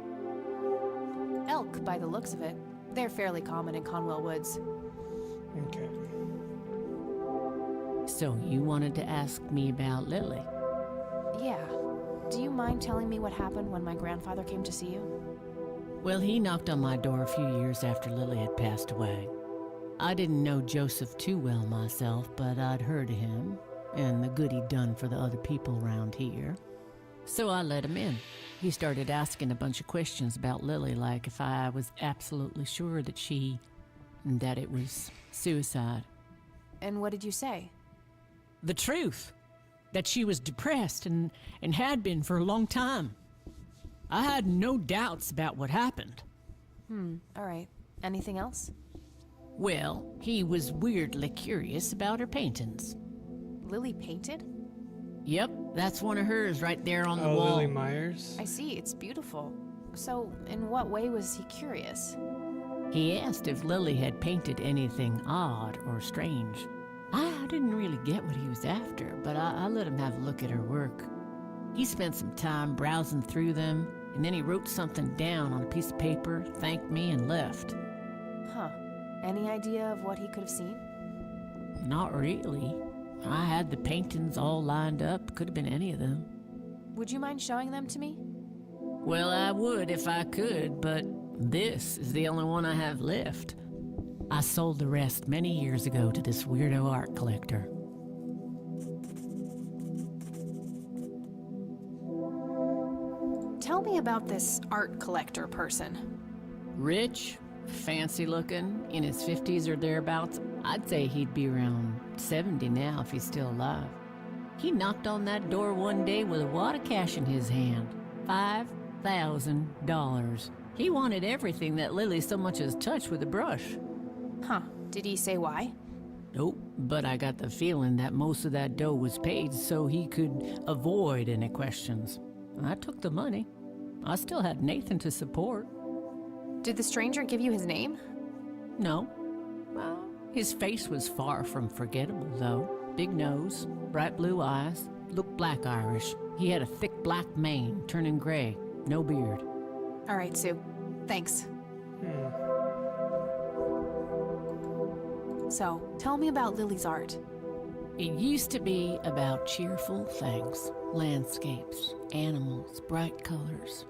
elk by the looks of it. They're fairly common in Conwell Woods. Okay. So you wanted to ask me about Lily? Yeah. Do you mind telling me what happened when my grandfather came to see you? Well, he knocked on my door a few years after Lily had passed away. I didn't know Joseph too well myself, but I'd heard of him and the good he'd done for the other people around here. So I let him in. He started asking a bunch of questions about Lily, like if I was absolutely sure that it was suicide. And what did you say? The truth. That she was depressed and had been for a long time. I had no doubts about what happened. All right. Anything else? Well, he was weirdly curious about her paintings. Lily painted? Yep, that's one of hers right there on the Oh, wall. Lily Myers? I see, it's beautiful. So, in what way was he curious? He asked if Lily had painted anything odd or strange. I didn't really get what he was after, but I let him have a look at her work. He spent some time browsing through them, and then he wrote something down on a piece of paper, thanked me, and left. Huh. Any idea of what he could have seen? Not really. I had the paintings all lined up. Could have been any of them. Would you mind showing them to me? Well, I would if I could, but this is the only one I have left. I sold the rest many years ago to this weirdo art collector. Tell me about this art collector person. Rich, fancy looking, in his 50s or thereabouts. I'd say he'd be around 70 now if he's still alive. He knocked on that door one day with a wad of cash in his hand. $5,000. He wanted everything that Lily so much as touched with a brush. Huh. Did he say why? Nope, but I got the feeling that most of that dough was paid so he could avoid any questions. I took the money. I still had Nathan to support. Did the stranger give you his name? No. Well, his face was far from forgettable, though. Big nose, bright blue eyes, looked black Irish. He had a thick black mane, turning gray, no beard. All right, Sue. Thanks. So, tell me about Lily's art. It used to be about cheerful things, landscapes, animals, bright colors.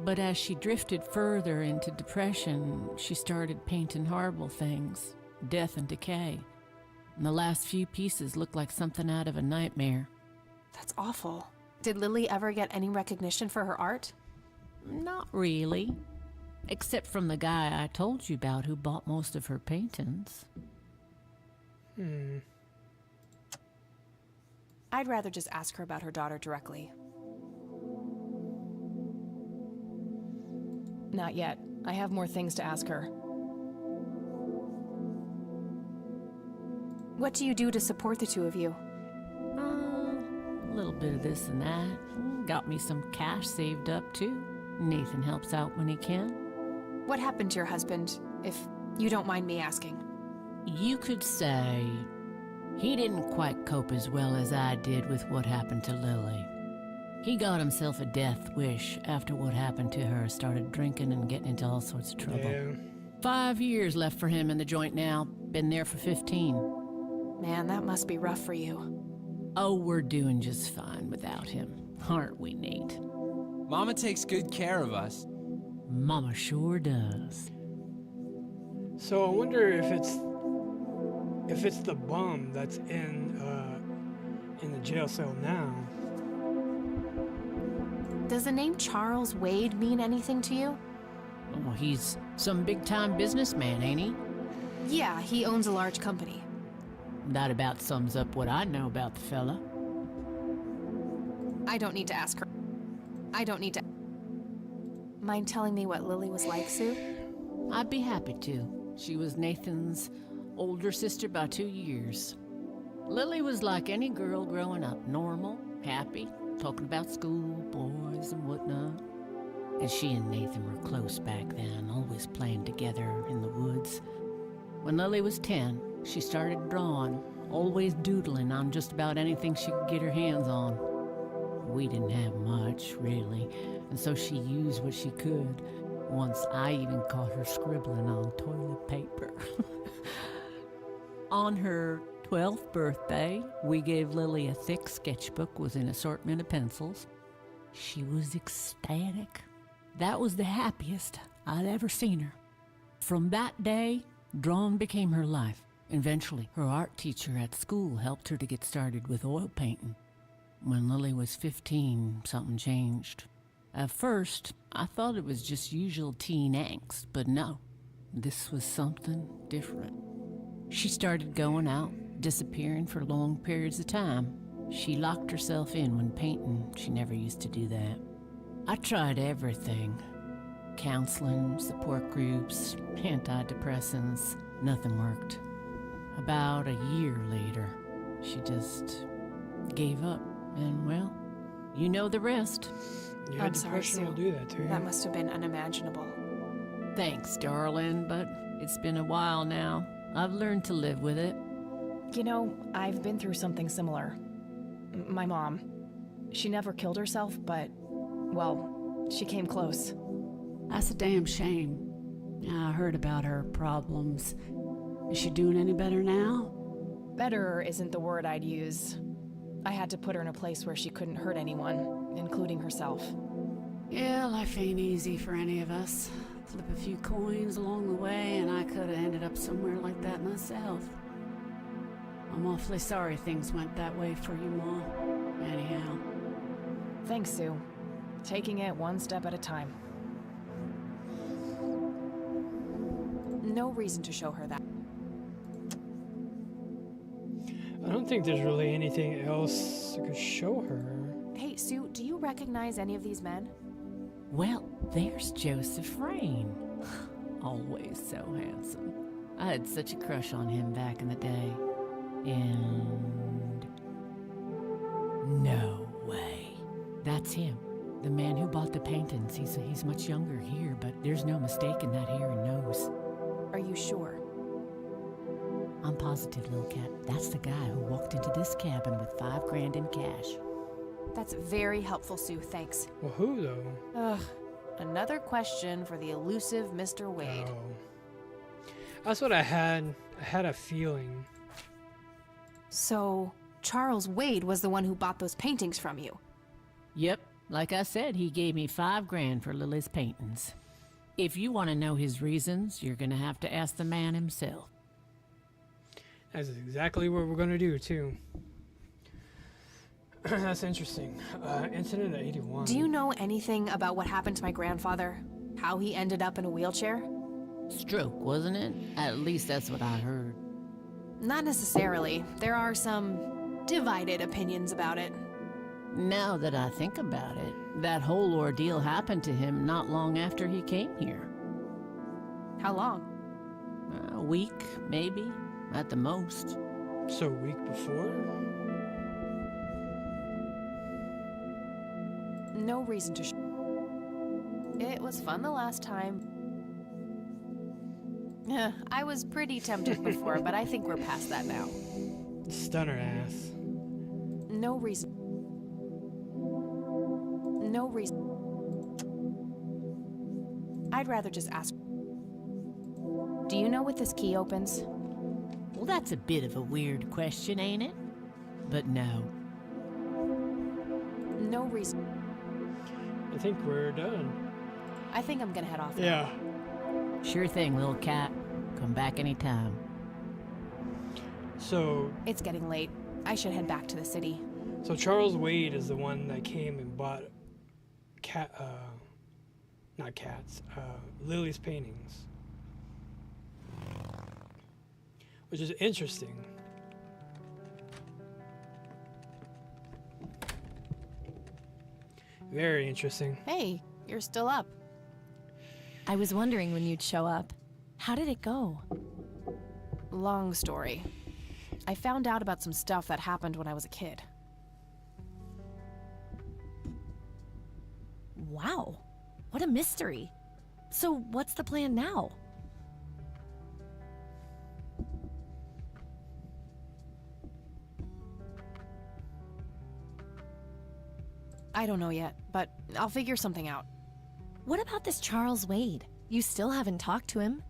But as she drifted further into depression, she started painting horrible things, death and decay. And the last few pieces looked like something out of a nightmare. That's awful. Did Lily ever get any recognition for her art? Not really. Except from the guy I told you about who bought most of her paintings. I'd rather just ask her about her daughter directly. Not yet. I have more things to ask her. What do you do to support the two of you? A little bit of this and that. Got me some cash saved up, too. Nathan helps out when he can. What happened to your husband, if you don't mind me asking? You could say he didn't quite cope as well as I did with what happened to Lily. He got himself a death wish after what happened to her, started drinking and getting into all sorts of trouble. Yeah. 5 years left for him in the joint now. Been there for 15. Man, that must be rough for you. Oh, we're doing just fine without him. Aren't we, Nate? Mama takes good care of us. Mama sure does. So I wonder if it's the bum that's in the jail cell now. Does the name Charles Wade mean anything to you? Oh, he's some big-time businessman, ain't he? Yeah, he owns a large company. That about sums up what I know about the fella. I don't need to ask her. I don't need to... Mind telling me what Lily was like, Sue? I'd be happy to. She was Nathan's older sister by 2 years. Lily was like any girl growing up, normal, happy, talking about school, boys, and whatnot. And she and Nathan were close back then, always playing together in the woods. When Lily was 10, she started drawing, always doodling on just about anything she could get her hands on. We didn't have much, really, and so she used what she could. Once I even caught her scribbling on toilet paper. On her 12th birthday, we gave Lily a thick sketchbook with an assortment of pencils. She was ecstatic. That was the happiest I'd ever seen her. From that day, drawing became her life. Eventually, her art teacher at school helped her to get started with oil painting. When Lily was 15, something changed. At first, I thought it was just usual teen angst, but no, this was something different. She started going out, disappearing for long periods of time. She locked herself in when painting. She never used to do that. I tried everything. Counseling, support groups, antidepressants. Nothing worked. About a year later, she just gave up. And, well, you know the rest. Yeah, I'm sorry, depression will Sue. do that to you. That must have been unimaginable. Thanks, darling, but it's been a while now. I've learned to live with it. You know, I've been through something similar. My mom. She never killed herself, but, well, she came close. That's a damn shame. I heard about her problems. Is she doing any better now? Better isn't the word I'd use. I had to put her in a place where she couldn't hurt anyone, including herself. Yeah, life ain't easy for any of us. Flip a few coins along the way, and I could have ended up somewhere like that myself. I'm awfully sorry things went that way for you, Ma. Anyhow. Thanks, Sue. Taking it one step at a time. No reason to show her that. I don't think there's really anything else I could show her. Hey, Sue, do you recognize any of these men? Well, there's Joseph Rain. Always so handsome. I had such a crush on him back in the day. And... no way. That's him. The man who bought the paintings. He's much younger here, but there's no mistaking that hair and nose. Are you sure? I'm positive, little cat. That's the guy who walked into this cabin with $5 grand in cash. That's very helpful, Sue. Thanks. Well, who though? Ugh. Another question for the elusive Mr. Wade. Oh. That's what I had. I had a feeling. So, Charles Wade was the one who bought those paintings from you? Yep. Like I said, he gave me $5 grand for Lily's paintings. If you want to know his reasons, you're gonna have to ask the man himself. That's exactly what we're gonna do, too. That's interesting. Incident at 81. Do you know anything about what happened to my grandfather? How he ended up in a wheelchair? Stroke, wasn't it? At least that's what I heard. Not necessarily. There are some divided opinions about it. Now that I think about it, that whole ordeal happened to him not long after he came here. How long? A week, maybe, at the most. So a week before? No reason to It was fun the last time. I was pretty tempted before, but I think we're past that now. Stunner ass. No reason. No reason. I'd rather just ask. Do you know what this key opens? Well, that's a bit of a weird question, ain't it? But no. No reason. I think we're done. I think I'm gonna head off now. Yeah. Sure thing, little cat. Come back anytime. So... It's getting late. I should head back to the city. So Charles Wade is the one that came and bought Lily's paintings. Which is interesting. Very interesting. Hey, you're still up. I was wondering when you'd show up. How did it go? Long story. I found out about some stuff that happened when I was a kid. Wow. What a mystery. So what's the plan now? I don't know yet, but I'll figure something out. What about this Charles Wade? You still haven't talked to him?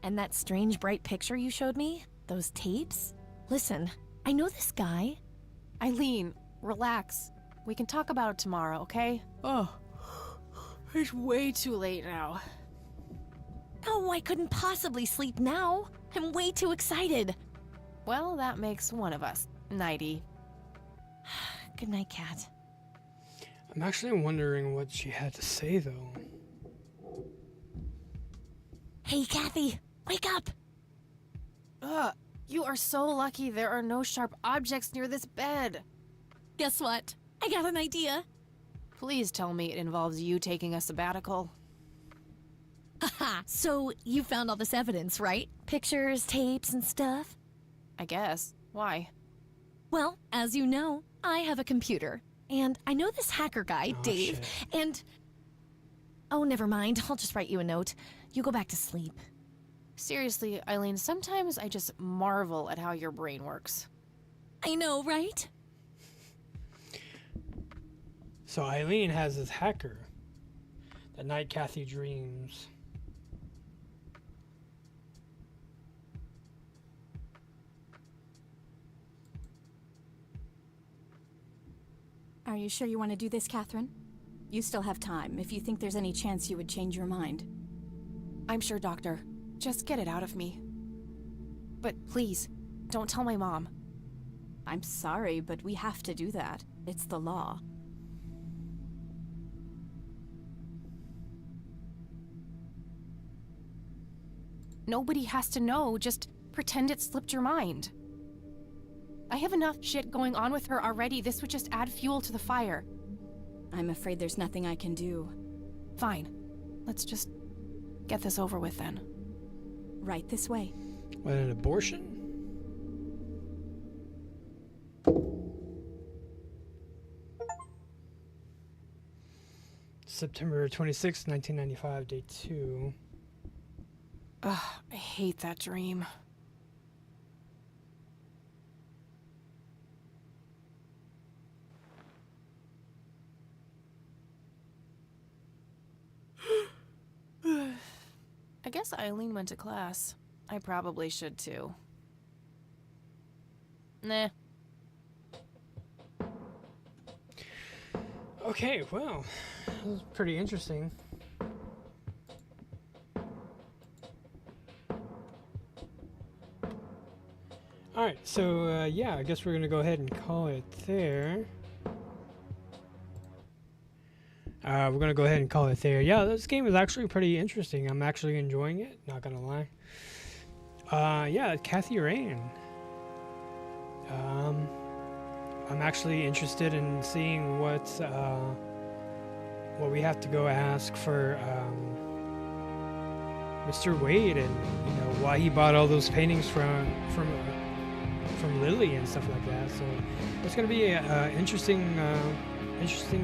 And that strange bright picture you showed me? Those tapes? Listen, I know this guy. Eileen, relax. We can talk about it tomorrow, okay? Oh, it's way too late now. Oh, I couldn't possibly sleep now. I'm way too excited. Well, that makes one of us. Nighty. Good night, Cat. I'm actually wondering what she had to say, though. Hey, Kathy, wake up! You are so lucky there are no sharp objects near this bed. Guess what? I got an idea. Please tell me it involves you taking a sabbatical. Haha, so you found all this evidence, right? Pictures, tapes, and stuff? I guess. Why? Well, as you know, I have a computer. And I know this hacker guy, Dave, shit. and... Oh, never mind. I'll just write you a note. You go back to sleep. Seriously, Eileen, sometimes I just marvel at how your brain works. I know, right? So Eileen has this hacker. The night Kathy dreams. Are you sure you want to do this, Catherine? You still have time, if you think there's any chance you would change your mind. I'm sure, Doctor. Just get it out of me. But please, don't tell my mom. I'm sorry, but we have to do that. It's the law. Nobody has to know. Just pretend it slipped your mind. I have enough shit going on with her already. This would just add fuel to the fire. I'm afraid there's nothing I can do. Fine. Let's just get this over with then. Right this way. What, an abortion? September 26, 1995, day 2. Ugh, I hate that dream. I guess Eileen went to class. I probably should too. Nah. Okay, well, that was pretty interesting. Alright, so yeah, I guess we're gonna go ahead and call it there. We're gonna go ahead and call it there. Yeah, this game is actually pretty interesting. I'm actually enjoying it, not gonna lie. Yeah, Kathy Rain. I'm actually interested in seeing what we have to go ask for Mr. Wade, and you know why he bought all those paintings from Lily and stuff like that. So it's gonna be an interesting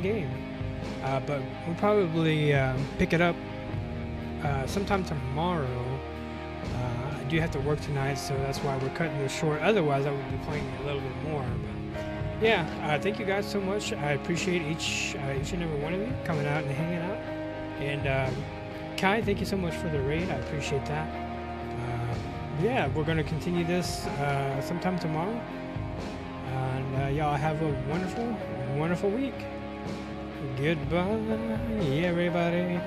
game. But we'll probably pick it up sometime tomorrow. I do have to work tonight, so that's why we're cutting this short. Otherwise, I would be playing a little bit more. But yeah, thank you guys so much. I appreciate each and every one of you coming out and hanging out. And Kai, thank you so much for the raid. I appreciate that. Yeah, we're going to continue this sometime tomorrow. And y'all have a wonderful, wonderful week. Goodbye, everybody.